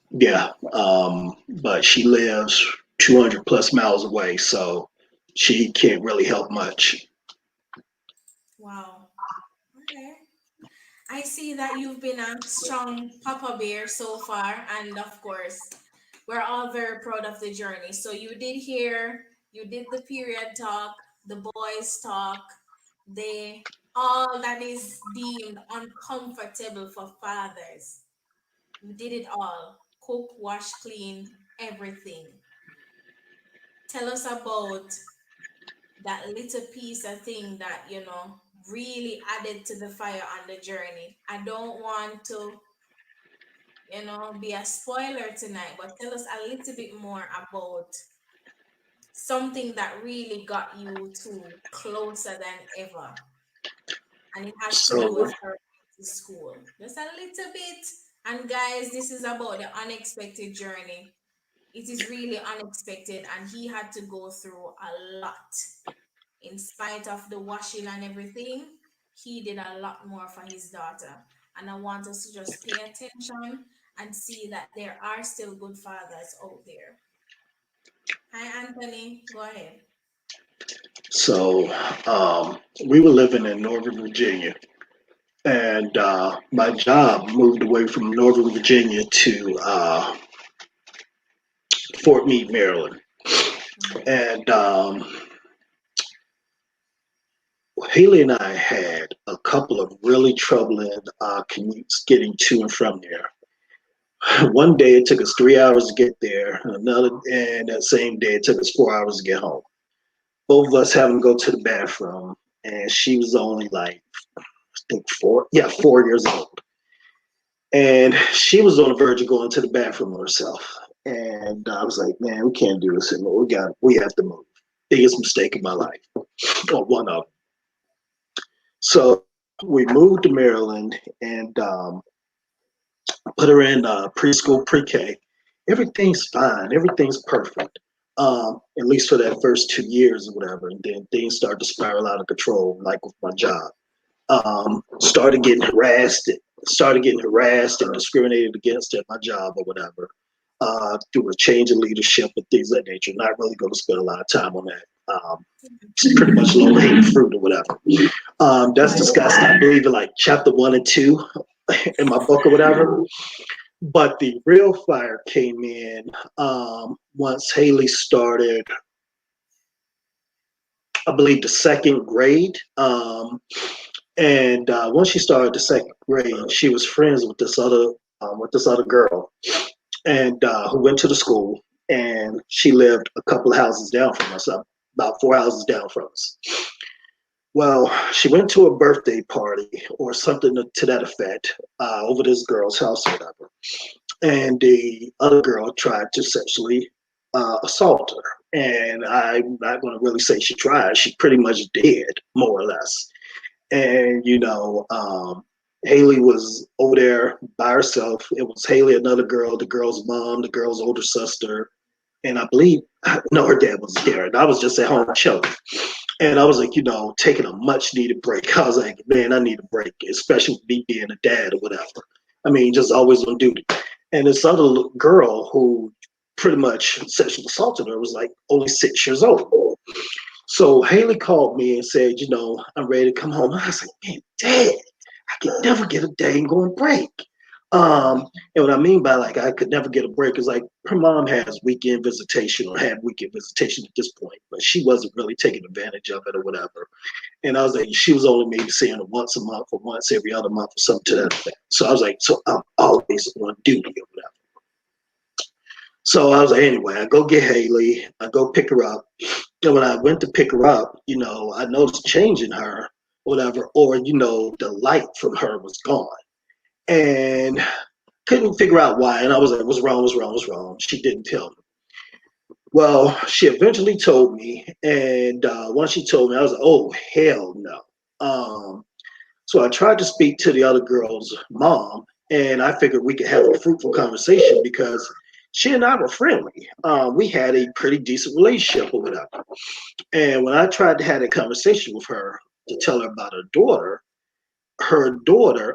Yeah, but she lives 200 plus miles away, so she can't really help much. Wow. Okay. I see that you've been a strong Papa Bear so far, and of course, we're all very proud of the journey. So you did the period talk, the boys talk, the all that is deemed uncomfortable for fathers. You did it all. Cook, wash, clean, everything. Tell us about that little piece of thing that, really added to the fire on the journey. I don't want to, be a spoiler tonight, but tell us a little bit more about something that really got you two closer than ever. And it has to do So, with her to school. Just a little bit. And guys, this is about the unexpected journey. It is really unexpected, and he had to go through a lot. In spite of the washing and everything, he did a lot more for his daughter. And I want us to just pay attention and see that there are still good fathers out there. Hi, Anthony. Go ahead. so we were living in Northern Virginia, and my job moved away from Northern Virginia to Fort Meade, Maryland. Mhm. And Haley and I had a couple of really troubling commutes getting to and from there. One day it took us 3 hours to get there, and that same day it took us 4 hours to get home. Both of us having to go to the bathroom, and she was only like, I think 4 years old. And she was on the verge of going to the bathroom herself. And I was like, man, we can't do this anymore. We have to move. Biggest mistake of my life, or one of them. So we moved to Maryland, and put her in preschool, pre-K. Everything's fine. Everything's perfect. At least for that first 2 years or whatever. And then things start to spiral out of control, like with my job. Started getting harassed and discriminated against at my job or whatever. Through a change in leadership and things of that nature. Not really going to spend a lot of time on that. It's pretty much low hanging fruit or whatever. That's Right. discussed, I believe, in like chapter 1 and 2 in my book or whatever. But the real fire came in once Haley started, I believe, the second grade. And once she started the second grade, she was friends with this other girl, and who went to the school, and she lived a couple of houses down from us, about 4 houses down from us. Well, she went to a birthday party or something to that effect over this girl's house or whatever, and the other girl tried to sexually assault her. And I'm not going to really say she tried; she pretty much did, more or less. And Haley was over there by herself. It was Haley, another girl, the girl's mom, the girl's older sister, and I believe no, her dad was there. And I was just at home chilling. And I was like, taking a much needed break. I was like, man, I need a break, especially me being a dad or whatever. I mean, just always on duty. And this other girl who pretty much sexually assaulted her was like only 6 years old. So Haley called me and said, I'm ready to come home. I was like, man, Dad, I could never get a dang going break. And what I mean by like I could never get a break is like her mom has weekend visitation or had weekend visitation at this point, but she wasn't really taking advantage of it or whatever. And I was like, she was only maybe seeing her once a month or once every other month or something to that effect. So I was like, so I'm always on duty or whatever. So I was like, anyway, I go get Haley, I go pick her up. And when I went to pick her up, I noticed a change in her, whatever, or, the light from her was gone. And couldn't figure out why. And I was like, what's wrong, what's wrong, what's wrong? She didn't tell me. Well, she eventually told me. And once she told me, I was like, oh, hell no. So I tried to speak to the other girl's mom, and I figured we could have a fruitful conversation because she and I were friendly. We had a pretty decent relationship or whatever. And when I tried to have a conversation with her to tell her about her daughter,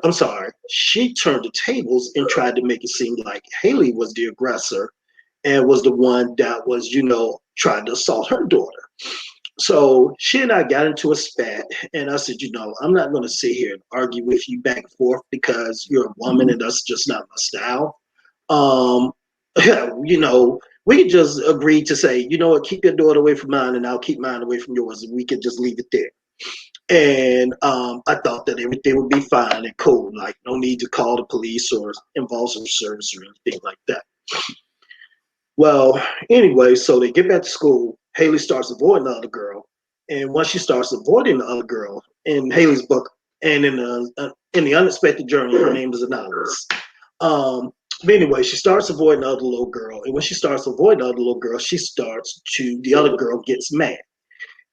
I'm sorry, she turned the tables and tried to make it seem like Haley was the aggressor and was the one that was, trying to assault her daughter. So she and I got into a spat, and I said, I'm not going to sit here and argue with you back and forth because you're a woman and that's just not my style. Um, we could just agree to say, you know what, keep your daughter away from mine and I'll keep mine away from yours, and we could just leave it there. And I thought that everything would be fine and cool, like no need to call the police or involve some service or anything like that. Well, anyway, so they get back to school. Haley starts avoiding the other girl, and once she starts avoiding the other girl in Haley's book, and in the unexpected journey, her name is anonymous. But anyway, she starts avoiding the other little girl, and when she starts avoiding the other little girl, the other girl gets mad,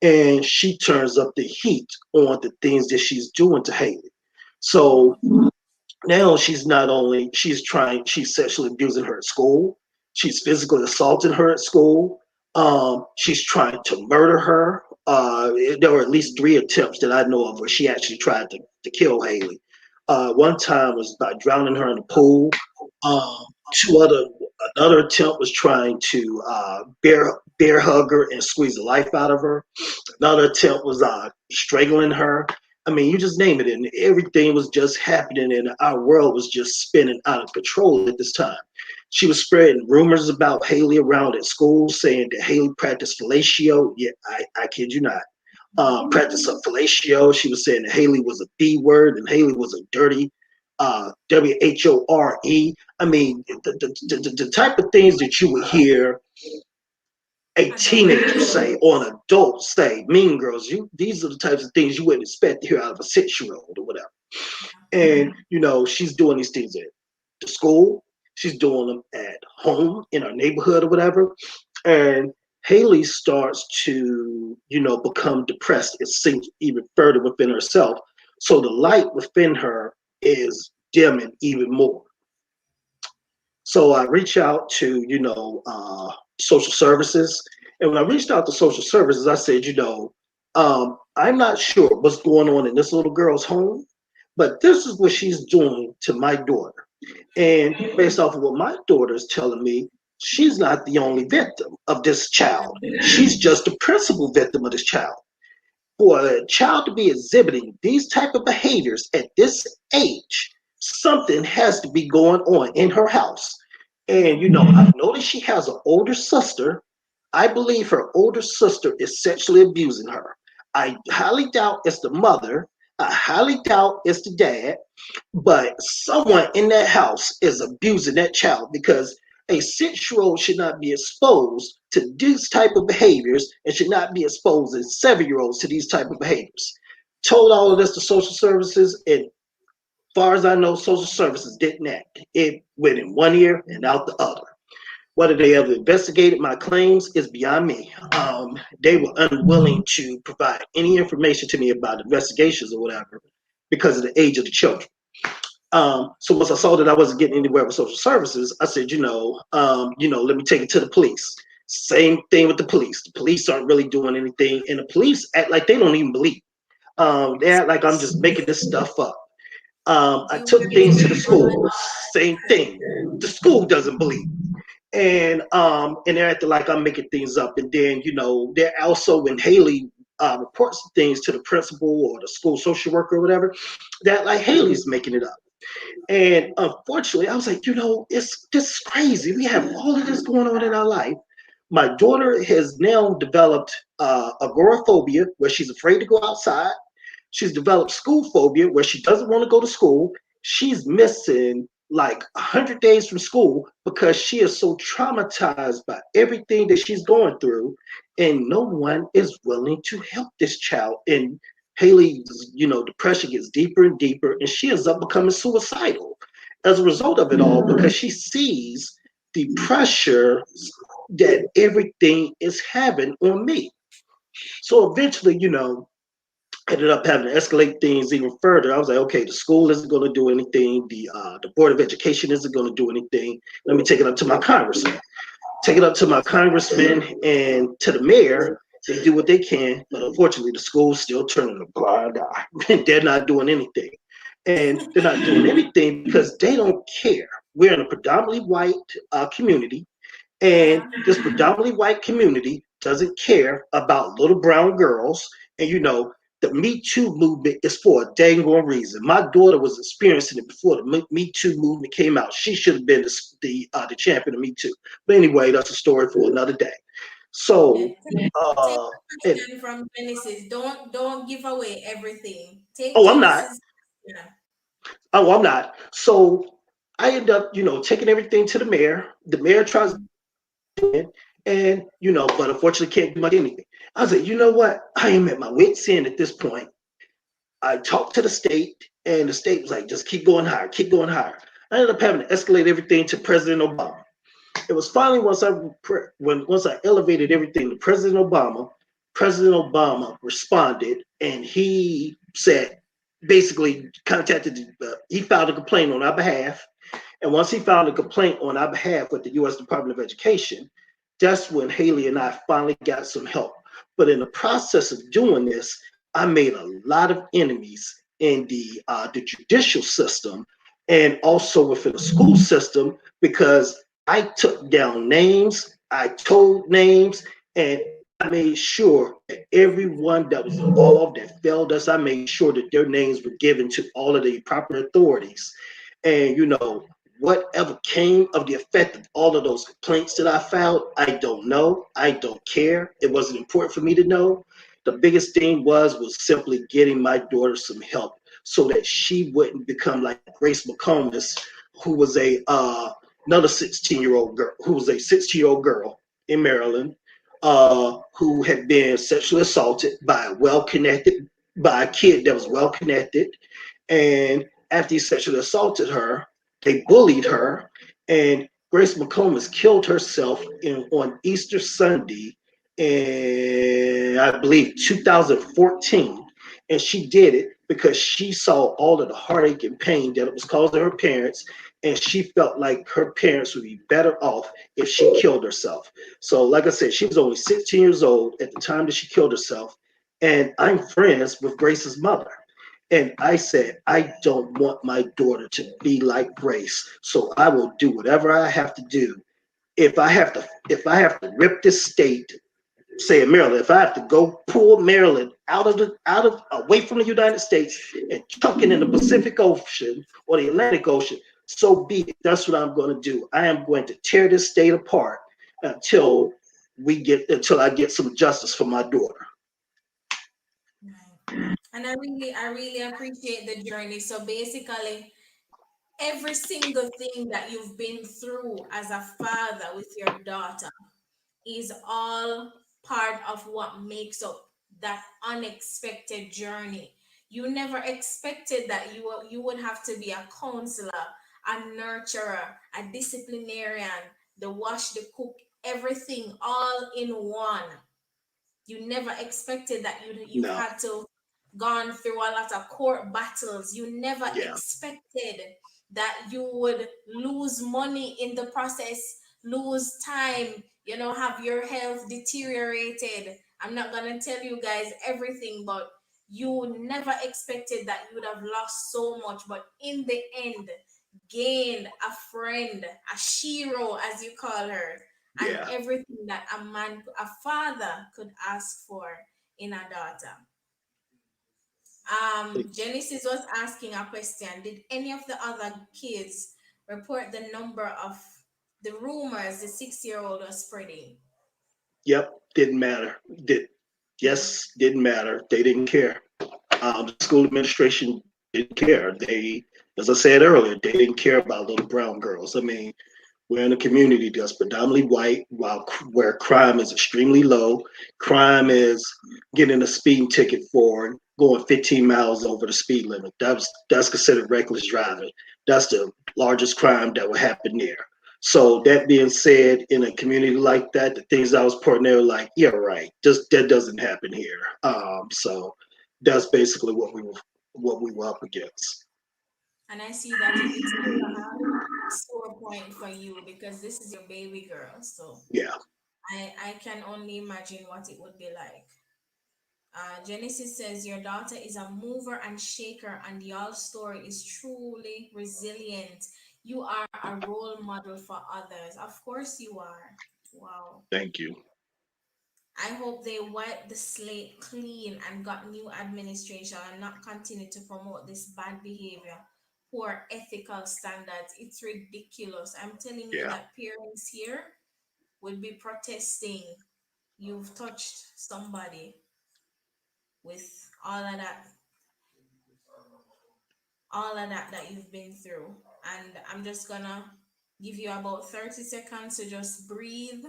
and she turns up the heat on the things that she's doing to Haley. So now she's sexually abusing her at school. She's physically assaulting her at school. She's trying to murder her. There were at least 3 attempts that I know of where she actually tried to kill Haley. One time was by drowning her in the pool. Um, two other Another attempt was trying to bear hug her and squeeze the life out of her. Another attempt was strangling her. I mean, you just name it, and everything was just happening, and our world was just spinning out of control at this time. She was spreading rumors about Haley around at school, saying that Haley practiced fellatio. Yeah, I kid you not. Practice of fellatio. She was saying that Haley was a B word and Haley was a dirty WHORE. I mean, the type of things that you would hear a Adult. teenager say or an adult say, mean girls, these are the types of things you wouldn't expect to hear out of a 6-year-old or whatever. And she's doing these things at the school, she's doing them at home in our neighborhood or whatever. And Haley starts to, become depressed. It sinks even further within herself. So the light within her is dimming even more. So I reached out to, social services. And when I reached out to social services, I said, I'm not sure what's going on in this little girl's home, but this is what she's doing to my daughter. And based off of what my daughter is telling me, she's not the only victim of this child. She's just the principal victim of this child. For a child to be exhibiting these type of behaviors at this age, something has to be going on in her house. And I noticed she has an older sister. I believe her older sister is sexually abusing her. I highly doubt it's the mother. I highly doubt it's the dad, but someone in that house is abusing that child because a 6-year-old should not be exposed to these type of behaviors and should not be exposed as 7-year-olds to these type of behaviors. Told all of this to social services, and far as I know, social services didn't act. It went in one ear and out the other. Whether they ever investigated my claims is beyond me. They were unwilling to provide any information to me about investigations or whatever because of the age of the children. So once I saw that I wasn't getting anywhere with social services, I said, let me take it to the police. Same thing with the police. The police aren't really doing anything, and the police act like they don't even believe. They act like I'm just making this stuff up. I You took were things to the school. Same thing. The school doesn't believe. And they're acting like I'm making things up. And then they're also when Haley reports things to the principal or the school social worker or whatever, that like Haley's making it up. And unfortunately, I was like, it's just crazy. We have all of this going on in our life. My daughter has now developed agoraphobia, where she's afraid to go outside. She's developed school phobia, where she doesn't want to go to school. She's missing like 100 days from school because she is so traumatized by everything that she's going through. And no one is willing to help this child. And Haley's, depression gets deeper and deeper, and she ends up becoming suicidal as a result of it all because she sees the pressure that everything is having on me. So eventually, ended up having to escalate things even further. I was like, okay, the school isn't going to do anything. The board of education isn't going to do anything. Let me take it up to my congressman. Take it up to my congressman and to the mayor. They do what they can, but unfortunately, the school's still turning a blind eye. They're not doing anything. And they're not doing anything because they don't care. We're in a predominantly white community, and yeah. this predominantly white community doesn't care about little brown girls. And the Me Too movement is for a dang on reason. My daughter was experiencing it before the Me Too movement came out. She should have been the champion of Me Too. But anyway, that's a story for another day. Yeah. So, Take uh, the and question from Genesis. Don't give away everything. Take oh, I'm not. Genesis. Yeah. Oh, I'm not. So I end up, taking everything to the mayor. The mayor tries and but unfortunately can't do much anything. I was like, you know what? I am at my wit's end at this point. I talked to the state, and the state was like, just keep going higher, keep going higher. I ended up having to escalate everything to President Obama. It was finally once I elevated everything to President Obama. President Obama responded, and he said, basically contacted. He filed a complaint on our behalf, and once he filed a complaint on our behalf with the U.S. Department of Education, that's when Haley and I finally got some help. But in the process of doing this, I made a lot of enemies in the judicial system and also within the school system because I took down names, I told names, and I made sure that everyone that was involved that failed us, I made sure that their names were given to all of the proper authorities. And whatever came of the effect of all of those complaints that I filed, I don't know. I don't care. It wasn't important for me to know. The biggest thing was simply getting my daughter some help so that she wouldn't become like Grace McComas, who was another 16-year-old girl, who was a 16-year-old girl in Maryland, who had been sexually assaulted by a kid that was well connected, and after he sexually assaulted her, they bullied her, and Grace McComas killed herself on Easter Sunday in, I believe, 2014. And she did it because she saw all of the heartache and pain that it was causing her parents. And she felt like her parents would be better off if she killed herself. So, like I said, she was only 16 years old at the time that she killed herself. And I'm friends with Grace's mother. And I said, I don't want my daughter to be like Grace. So I will do whatever I have to do. If I have to rip this state, say in Maryland, if I have to go pull Maryland out of away from the United States and chuck it in the Pacific Ocean or the Atlantic Ocean, so be it. That's what I'm going to do. I am going to tear this state apart until until I get some justice for my daughter. Right. And I really appreciate the journey. So basically, every single thing that you've been through as a father with your daughter is all part of what makes up that unexpected journey. You never expected that you would have to be a counselor, a nurturer, a disciplinarian, the wash, the cook, everything all in one. You never expected that you've No, had to gone through a lot of court battles. You never yeah, expected that you would lose money in the process, lose time, have your health deteriorated. I'm not gonna tell you guys everything, but you never expected that you would have lost so much, but in the end gained a friend, a shiro as you call her, and yeah. everything that a father could ask for in a daughter. Genesis was asking a question. Did any of the other kids report the number of the rumors the 6-year-old was spreading? Yep, didn't matter. Didn't matter. They didn't care. The school administration didn't care. They, as I said earlier, they didn't care about little brown girls. I mean, we're in a community that's predominantly white, where crime is extremely low. Crime is getting a speeding ticket for going 15 miles over the speed limit. That's considered reckless driving. That's the largest crime that would happen there. So that being said, in a community like that, the things I was putting there, like, yeah, right, just that doesn't happen here. So that's basically what we were up against. And I see that it's still a sore point for you because this is your baby girl. So Yeah, I can only imagine what it would be like. Genesis says your daughter is a mover and shaker, and y'all story is truly resilient. You are a role model for others. Of course, you are. Wow. thank you. I hope they wipe the slate clean and got new administration and not continue to promote this bad behavior, poor ethical standards. It's ridiculous. I'm telling you Yeah, that parents here will be protesting. You've touched somebody with all of that you've been through. And I'm just gonna give you about 30 seconds to just breathe,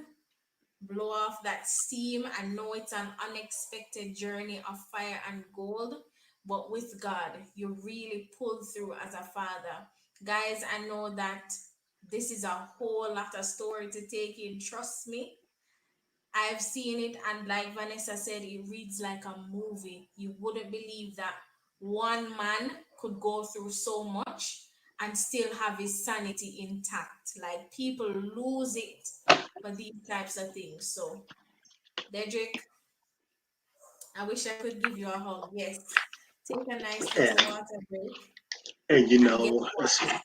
blow off that steam, and know it's an unexpected journey of fire and gold. But with God, you really pull through as a father. Guys, I know that this is a whole lot of story to take in. Trust me, I've seen it, and like Vanessa said, it reads like a movie. You wouldn't believe that one man could go through so much and still have his sanity intact. Like people lose it for these types of things. So, Dedrick, I wish I could give you a hug. Yes, take a nice little and water break, and and guess what?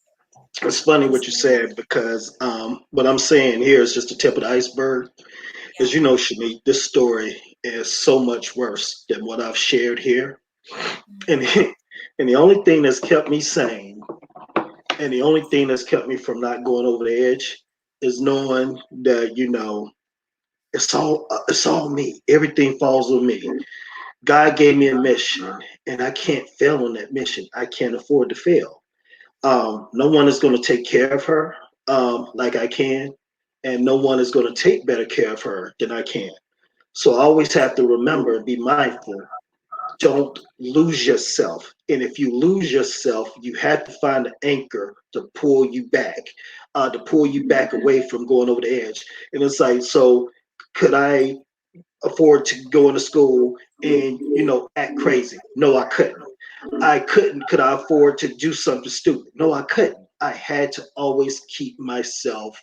it's funny I'm what you still, said because what I'm saying here is just the tip of the iceberg. As yeah. you know, Shanique, this story is so much worse than what I've shared here. And Mhm. and the only thing that's kept me sane, and the only thing that's kept me from not going over the edge, is knowing that it's all me. Everything falls on me. God gave me a mission, and I can't fail on that mission. I can't afford to fail. No one is going to take care of her like I can, and no one is going to take better care of her than I can. So I always have to remember and be mindful. Don't lose yourself. And if you lose yourself, you have to find an anchor to pull you back away from going over the edge. And it's like, so could I afford to go into school and act crazy. No, I couldn't. I couldn't. Could I afford to do something stupid? No, I couldn't. I had to always keep myself,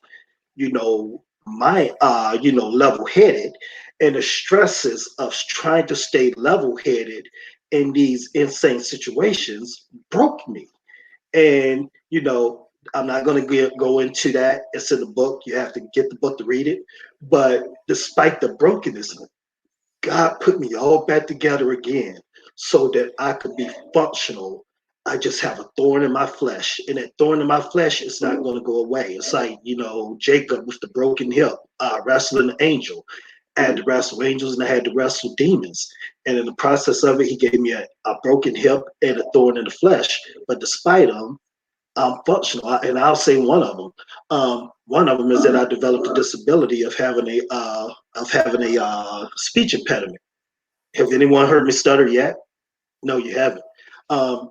my level headed, and the stresses of trying to stay level headed in these insane situations broke me. And I'm not going to go into that. It's in the book. You have to get the book to read it. But despite the brokenness, God put me all back together again so that I could be functional. I just have a thorn in my flesh, and that thorn in my flesh is not going to go away. It's like, Jacob with the broken hip, wrestling the angel. I had to wrestle angels and I had to wrestle demons. And in the process of it, he gave me a broken hip and a thorn in the flesh. But despite them, I'm functional. And I'll say one of them. One of them is that I developed a disability of having a speech impediment. Have anyone heard me stutter yet? No, you haven't.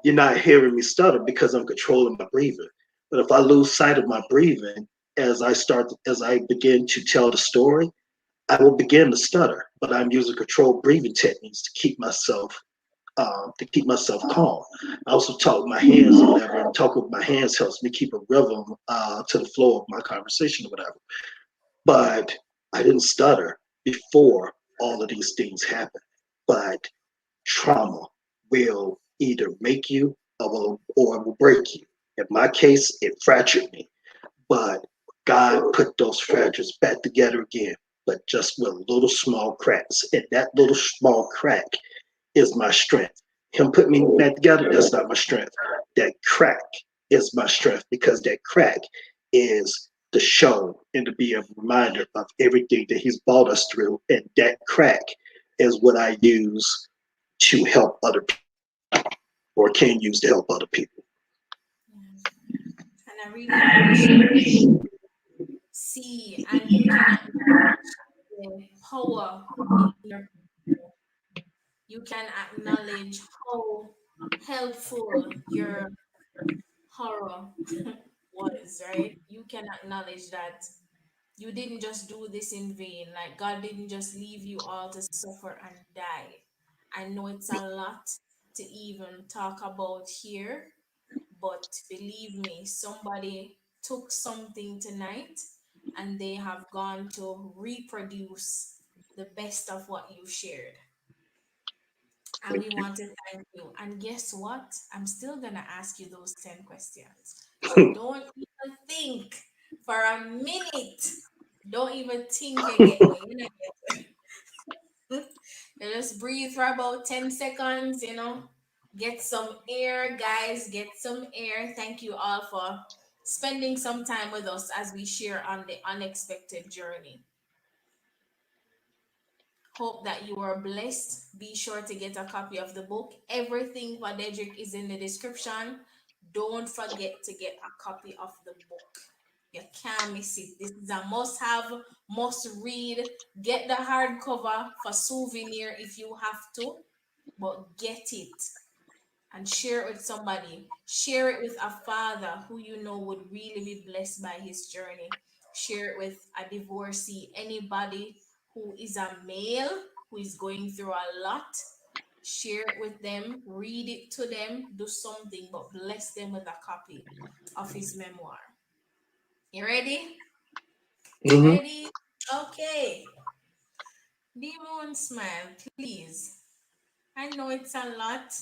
You're not hearing me stutter because I'm controlling my breathing. But if I lose sight of my breathing as I begin to tell the story, I will begin to stutter. But I'm using controlled breathing techniques to keep myself calm. I also talk with my hands or whatever. And talking with my hands helps me keep a rhythm to the flow of my conversation or whatever. But I didn't stutter before all of these things happened. But trauma will either make you or will break you. In my case, it fractured me, but God put those fractures back together again, but just with little small cracks. And that little small crack is my strength. Him put me back together, that's not my strength. That crack is my strength because that crack is the show and to be a reminder of everything that he's brought us through. And that crack is what I use to help other people or can use to help other people. Yeah. And I really appreciate see and you can acknowledge the power in your people. You can acknowledge how helpful your horror was, right? You can acknowledge that you didn't just do this in vain. Like God didn't just leave you all to suffer and die. I know it's a lot to even talk about here, but believe me, somebody took something tonight and they have gone to reproduce the best of what you shared. And Thank we you. want to thank you. And guess what? I'm still going to ask you those 10 questions. So don't even think for a minute. Don't even think you get me. You know, you just breathe for about 10 seconds, Get some air, guys. Get some air. Thank you all for spending some time with us as we share on the unexpected journey. Hope that you are blessed. Be sure to get a copy of the book. Everything for Dedrick is in the description. Don't forget to get a copy of the book. You can't miss it. This is a must have, must read. Get the hardcover for souvenir if you have to, but get it and share it with somebody. Share it with a father who you know would really be blessed by his journey. Share it with a divorcee, anybody who is a male who is going through a lot. Share it with them, read it to them, do something, but bless them with a copy of his memoir. You ready? Hmm. Ready? Okay. Demon smile, please. I know it's a lot,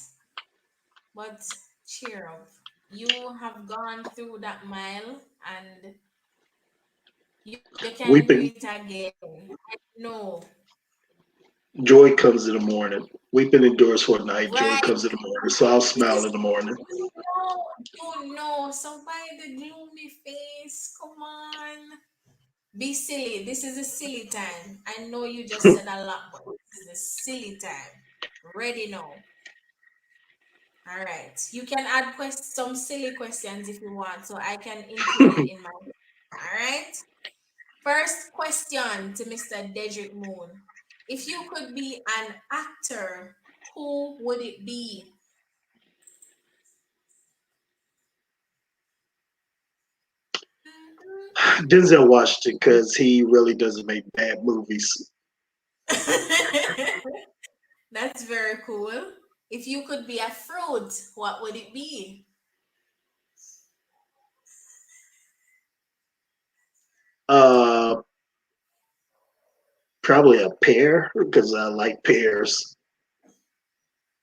but cheer up. You have gone through that mile and you can do it Weeping again. I know. joy comes in the morning. Weeping endures for a night. Right. Joy comes in the morning. So I'll This smile is in the morning. you know. So why the gloomy face? Come on. Be silly. This is a silly time. I know you just said a lot, but this is a silly time. Ready now. All right. You can add some silly questions if you want, so I can include it in my. All right. First question to Mr. Dedrick Moon. If you could be an actor, who would it be? Denzel Washington, because he really doesn't make bad movies. That's very cool. If you could be a fruit, what would it be? Uh, Probably a pear because I like pears.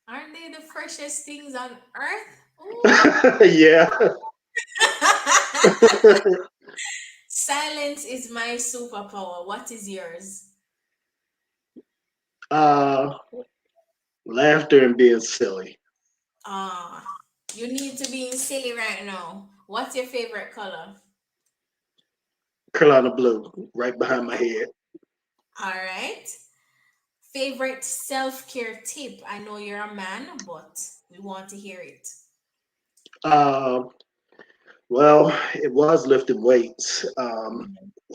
Aren't they the freshest things on earth? Ooh. Yeah. Silence is my superpower. What is yours? uh, Laughter and being silly. Ah, you need to be silly right now. What's your favorite color? Carolina blue, right behind my head. All right. Favorite self-care tip. I know you're a man, but we want to hear it. Uh, well, it was lifting weights.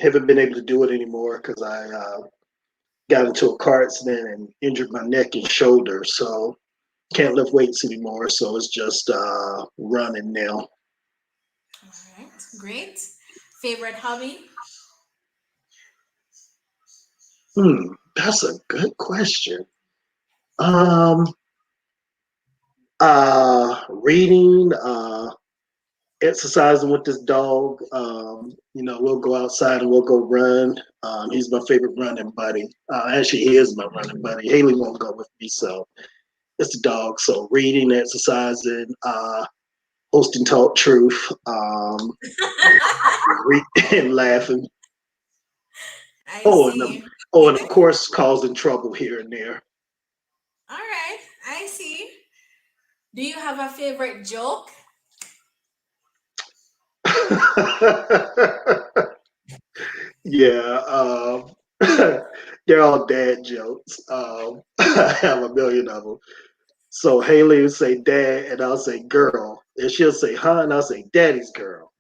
Haven't been able to do it anymore because I got into a car accident and injured my neck and shoulder. So can't lift weights anymore. So it's just running now. All right, great. Favorite hobby? That's a good question. Um, Reading, exercising with this dog. We'll go outside and we'll go run. He's my favorite running buddy. Actually, he is my running buddy. Haley won't go with me, so it's the dog. So reading, exercising, hosting Talk Truth, and laughing. I Oh, see. and of course, causing trouble here and there. All right, I see. Do you have a favorite joke? Yeah, they're all dad jokes. I have a million of them. So Haley will say dad, and I'll say girl, and she'll say huh, and I'll say daddy's girl.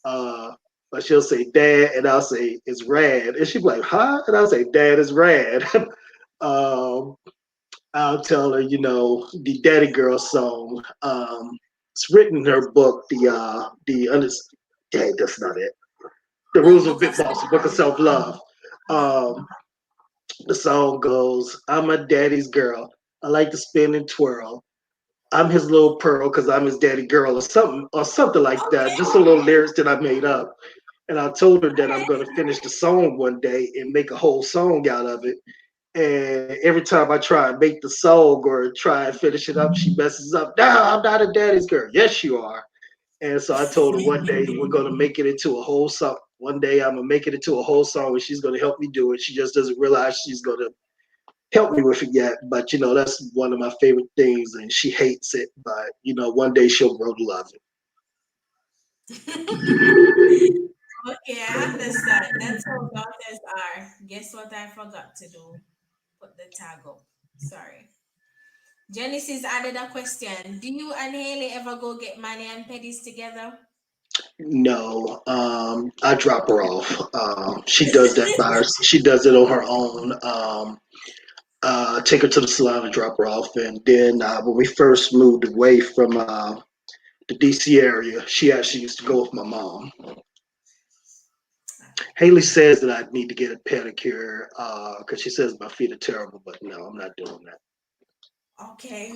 Uh, but she'll say dad, and I'll say it's rad, and she'll be like huh, and I'll say dad is rad. um, I'll tell her, the daddy girl song. It's written in her book, dang, that's not it. The Oh, Rules of Book Big of Boss, the Book of Self-Love. Self Love. Uh-huh. Um, the song goes, I'm a daddy's girl. I like to spin and twirl. I'm his little pearl because I'm his daddy girl or something like that. Okay. Just a little lyrics that I made up. And I told her All that I'm right. gonna finish the song one day and make a whole song out of it. And every time I try and make the song or try and finish it up, she messes up. No, I'm not a daddy's girl. Yes, you are. And so I told her one day we're gonna make it into a whole song. One day I'm gonna make it into a whole song and she's gonna help me do it. She just doesn't realize she's gonna help me with it yet. But that's one of my favorite things and she hates it. But one day she'll grow to love Okay, I understand. That's how daughters are. Guess what I forgot to do? Put the tag up. Sorry. Genesis added a question. Do you and Haley ever go get Manny and Pedis together? it. No, I drop her off. She does that by her. She does it on her own. Take her to the salon and drop her off. And then when we first moved away from the DC area, she actually used to go with my mom. Haley says that I need to get a pedicure because she says my feet are terrible, but no, I'm not doing that. Okay.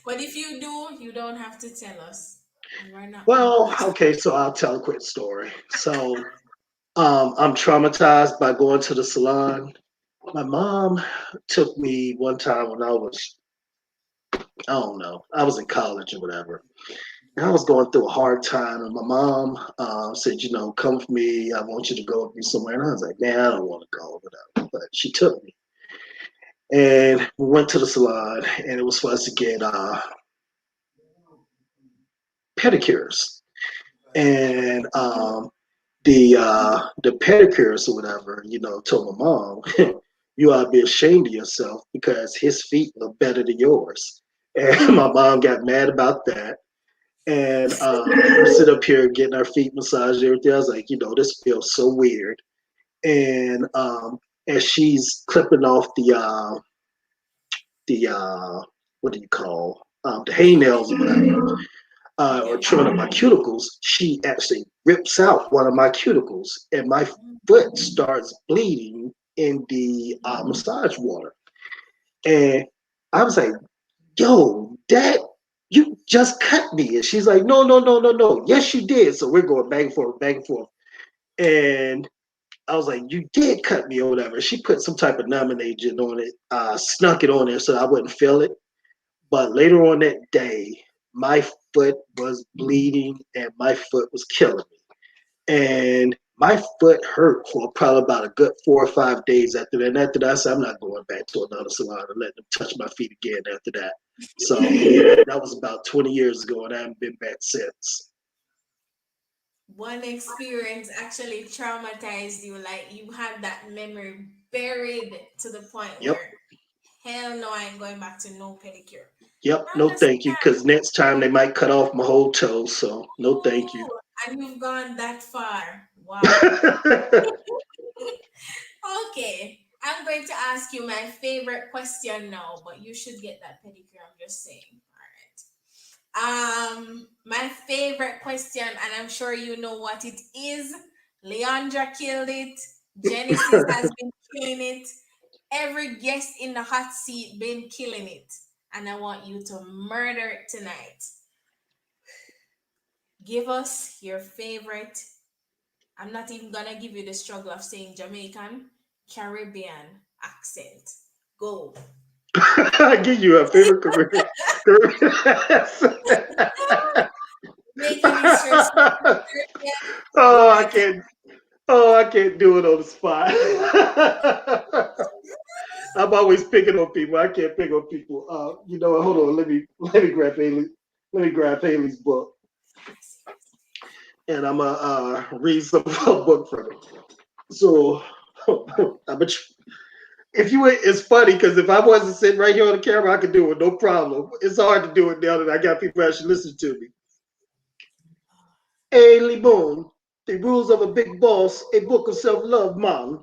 But if you do, you don't have to tell us. And we're not gonna Well, put you. okay, so I'll tell a quick story. So I'm traumatized by going to the salon. My mom took me one time when I don't know, I was in college or whatever. And I was going through a hard time, and my mom said, come with me. I want you to go with me somewhere. And I was like, man, I don't want to go, whatever. But she took me. And we went to the salon, and it was for us to get pedicures. And the pedicures or whatever, told my mom, you ought to be ashamed of yourself because his feet look better than yours. And my mom got mad about that. And we sit up here getting our feet massaged and everything. I was like, this feels so weird. And as she's clipping off the what do you call the hay nails or whatever, or Okay. trimming up my cuticles, she actually rips out one of my cuticles, and my foot starts bleeding in the massage water. And I was like, yo, Dad, you just cut me. And she's like, no, no, no, no, no. Yes, you did. So we're going back and forth, back and forth. And I was like, you did cut me or whatever. She put some type of numbing agent on it, snuck it on there so I wouldn't feel it. But later on that day, my foot was bleeding and my foot was killing me. And my foot hurt for probably about a good 4 or 5 days after that. And after that, I said, I'm not going back to another salon and letting them touch my feet again after that. So that was about 20 years ago, and I haven't been back since. One experience actually traumatized you, like you had that memory buried to the point Yep. where hell no, I ain't going back to no pedicure. Yep. I No, thank you. understand. Because next time they might cut off my whole toe. So no, thank you. Oh, and you've gone that far. Wow. Okay. I'm going to ask you my favorite question now, but you should get that pedicure. I'm just saying. All right. My favorite question, and I'm sure you know what it is. Leandra killed it. Genesis has been killing it. Every guest in the hot seat been killing it. And I want you to murder it tonight. Give us your favorite. I'm not even gonna give you the struggle of saying Jamaican, Caribbean accent. Go. I give you a favorite career. Making it stressful for the Caribbean. Oh, Oh I my God. can't. Oh, I can't do it on the spot. I'm always picking on people. I can't pick on people. Hold on. Let me grab Haley. Let me grab Haley's book, and I'm gonna read some book from it. So, but if you, it's funny because if I wasn't sitting right here on the camera, I could do it no problem. It's hard to do it now that I got people actually listening to me. A. Moone, The Rules of a Big Boss, a book of self-love, man.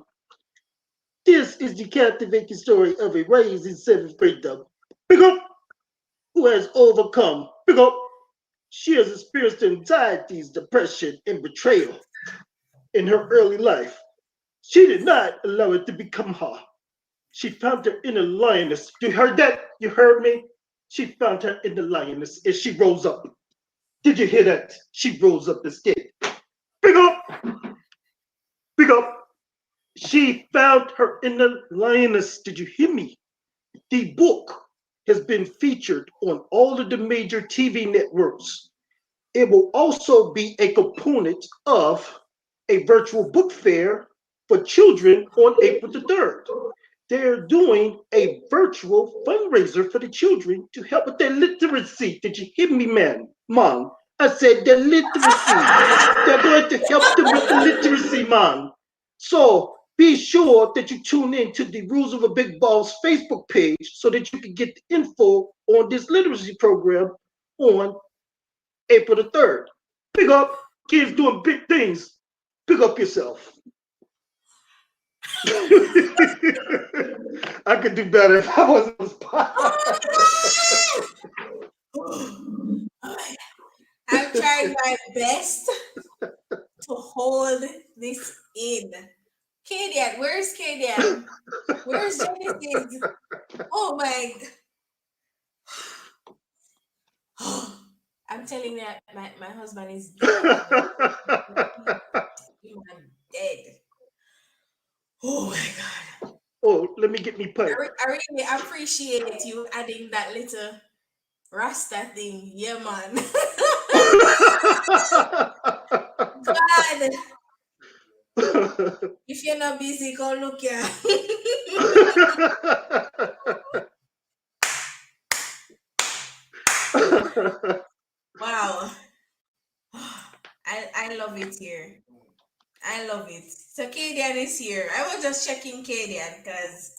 This is the captivating story of a rising seventh grader. Pick up, who has overcome. Pick up. She has experienced anxieties, depression, and betrayal in her early life. She did not allow it to become her. She found her inner lioness. You heard that? You heard me? She found her inner lioness and she rose up. Did you hear that? She rose up instead. Pick up! Pick up! She found her inner lioness. Did you hear me? The book has been featured on all of the major TV networks. It will also be a component of a virtual book fair for children on April the 3rd. They're doing a virtual fundraiser for the children to help with their literacy. Did you hear me, man? Mom, I said their literacy. They're going to help them with the literacy, mom. So be sure that you tune in to the Rules of a Big Boss Facebook page so that you can get the info on this literacy program on April the 3rd. Pick up kids doing big things. Pick up yourself. I could do better if I wasn't on the spot. I'm trying my best to hold this in. Kadian, where's Kadian? Where's Genesis? Oh my God. I'm telling you, my husband is dead. He's dead. Oh my God. Oh, let me get me pipe. I really appreciate you adding that little Rasta thing. Yeah, man. God, if you're not busy, go look here. Wow. I love it here. I love it. So Kadian is here. I was just checking Kadian because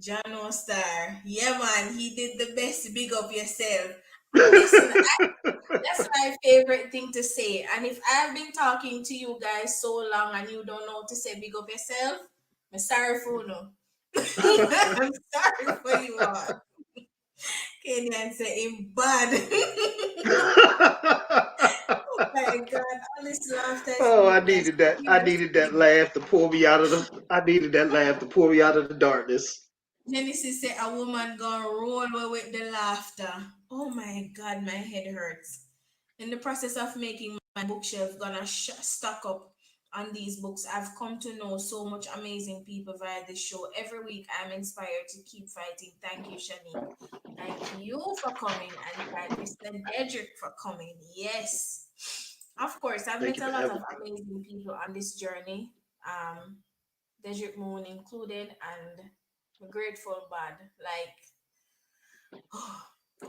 John Star. Yeah, man, he did the best. Big up yourself. Listen, that's my favorite thing to say. And if I've been talking to you guys so long and you don't know to say big up yourself, I'm sorry for you. I'm sorry for you all. Kenyan say him bad. Oh my God, all this laughter is Oh, I making me needed that. I needed that scream. laugh to pull me out of the. I needed that laugh to pull me out of the darkness. Genesis said a woman gonna roll away with the laughter. Oh my God, my head hurts. In the process of making my bookshelf gonna stock up on these books, I've come to know so much amazing people via this show. Every week, I'm inspired to keep fighting. Thank you, Shanique. Thank you for coming, and thank Mr. Dedrick for coming. Yes, of course, I've Thank met you a for lot having of me. amazing people on this journey. Dedrick Moone included, and I'm grateful, bad. Like,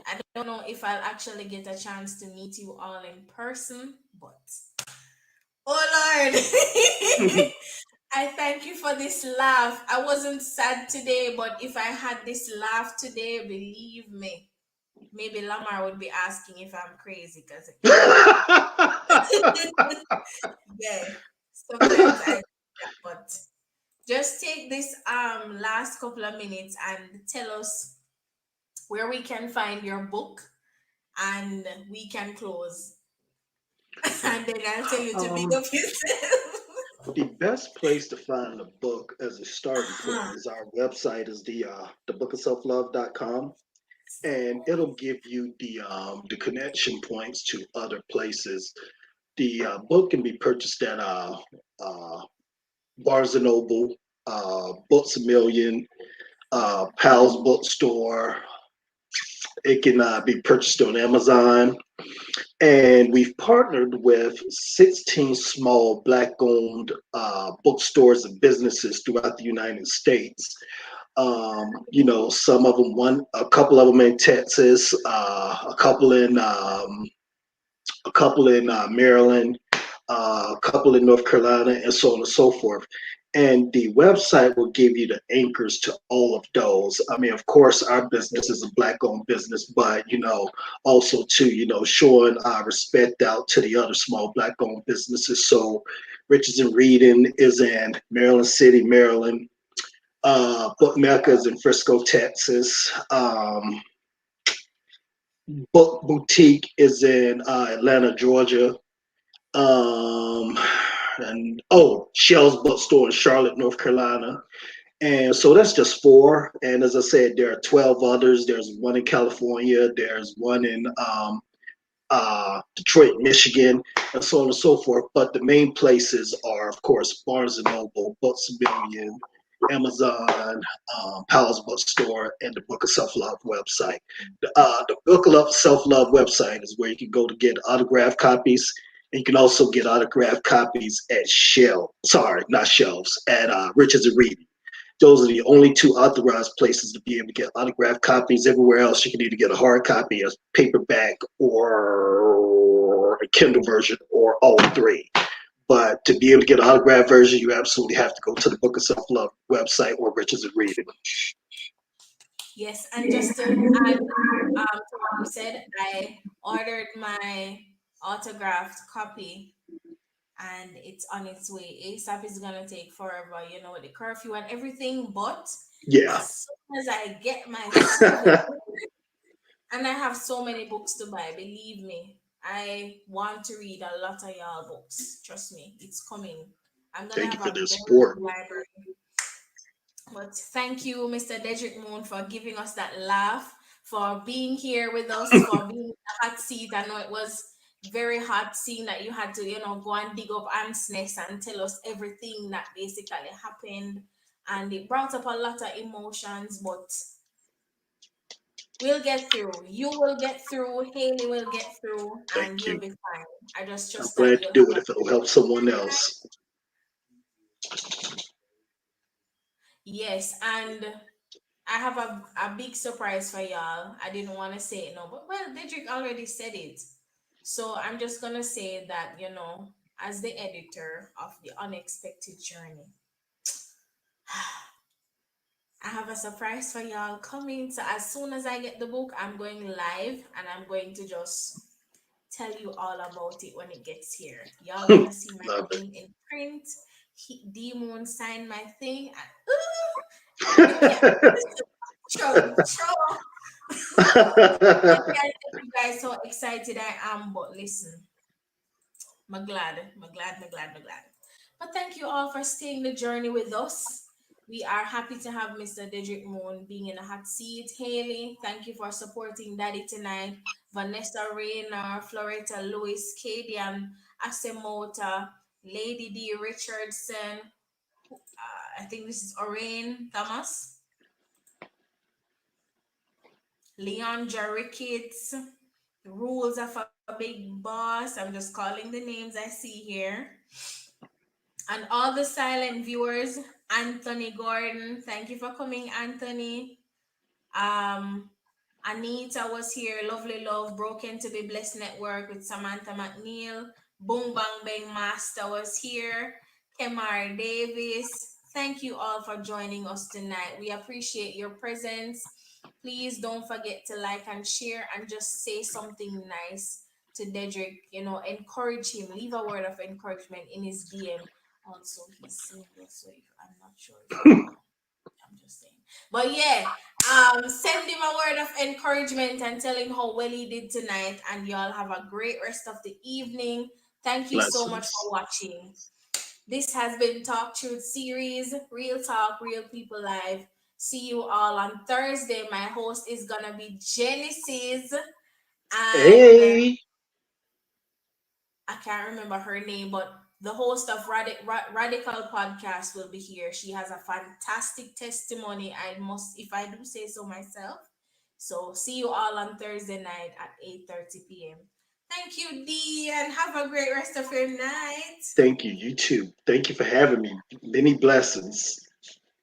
I don't know if I'll actually get a chance to meet you all in person, but oh Lord, I thank you for this laugh. I wasn't sad today, but if I had this laugh today, believe me, maybe Lamar would be asking if I'm crazy because, yeah, sometimes I do that, but just take this last couple of minutes and tell us where we can find your book and we can close. And then I'll tell you to big um, up yourself. the best place to find a book as a starting point Uh-huh. is our website is thebookofselflove.com, and it'll give you the connection points to other places. The book can be purchased at uh, Barnes and Noble, Books a Million, Pal's Bookstore. It can be purchased on Amazon. And we've partnered with 16 small Black-owned bookstores and businesses throughout the United States. Some of them, a couple of them in Texas, a couple in Maryland, a couple in North Carolina, and so on and so forth. And the website will give you the anchors to all of those. I mean, of course, our business is a black-owned business, but also too, showing respect out to the other small black-owned businesses. So, Riches and Reading is in Maryland City, Maryland. Book Mecca is in Frisco, Texas. Book Boutique is in Atlanta, Georgia. um, and Shell's Bookstore in Charlotte, North Carolina. And so that's just four. And as I said, there are 12 others. There's one in California, there's one in Detroit, Michigan, and so on and so forth. But the main places are, of course, Barnes and Noble, Books a Million, Amazon, Powell's Bookstore, and the Book of Self Love website. The Book of Self Love website is where you can go to get autographed copies. And you can also get autographed copies at not shelves, at Riches and Reading. Those are the only two authorized places to be able to get autographed copies. Everywhere else, you can either get a hard copy, a paperback, or a Kindle version, or all three. But to be able to get an autographed version, you absolutely have to go to the Book of Self Love website or Riches and Reading. Yes, and just to add to what you said, I ordered my autographed copy and it's on its way. ASAP is gonna take forever, with the curfew and everything. But Yeah, as soon as I get my souvenir, and I have so many books to buy, believe me, I want to read a lot of y'all books. Trust me, it's coming. I'm gonna thank you have for a their very support. big library. But thank you, Mr. Dedrick Moon, for giving us that laugh, for being here with us, for being in the hot seat. I know it was very hard seeing that you had to, go and dig up ants nest and tell us everything that basically happened. And it brought up a lot of emotions, but we'll get through. You will get through. Haley will get through, and Thank you'll you. be fine. I just I'm trust that glad to you'll do have it a if it'll help someone else. yes, and I have a big surprise for y'all. I didn't want to say it no, but well, Dedrick already said it. So I'm just gonna say that, as the editor of the unexpected journey, I have a surprise for y'all coming. So as soon as I get the book, I'm going live and I'm going to just tell you all about it when it gets here. Y'all gonna see my Love name in print. D Moon signed my thing, and you can't it. show. I can't tell you guys how excited I am, but listen, I'm glad, I'm glad, I'm glad, I'm glad. But thank you all for staying the journey with us. We are happy to have Mr. Dedrick Moone being in a hot seat. Haley, thank you for supporting Daddy tonight. Vanessa Rayner, Floretta Lewis, Kadian Asemota, Lady D Richardson. I think this is Orain Thomas, Leon Ricketts, Rules of a Big Boss. I'm just calling the names I see here. And all the silent viewers, Anthony Gordon. Thank you for coming, Anthony. Um, Anita was here. Lovely Love, Broken to Be Blessed Network with Samantha McNeil. Boom Bang Bang Master was here. Kemar Davis. Thank you all for joining us tonight. We appreciate your presence. Please don't forget to like and share and just say something nice to Dedrick. Encourage him. Leave a word of encouragement in his DM. Also, he's single, so if I'm not sure if you know. I'm just saying. But yeah, send him a word of encouragement and tell him how well he did tonight. And y'all have a great rest of the evening. Thank you so much Blessings. for watching. This has been Talk Truth Series, Real Talk, Real People Live. See you all on Thursday. My host is gonna be Genesis, and Hey, I can't remember her name, but the host of Radical Podcast will be here. She has a fantastic testimony. I must, if I do say so myself. So see you all on Thursday night at 8:30 p.m. Thank you, Dee, and have a great rest of your night. thank you. You too. Thank you for having me. Many blessings.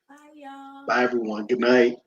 Bye, y'all. Bye, everyone. Good night.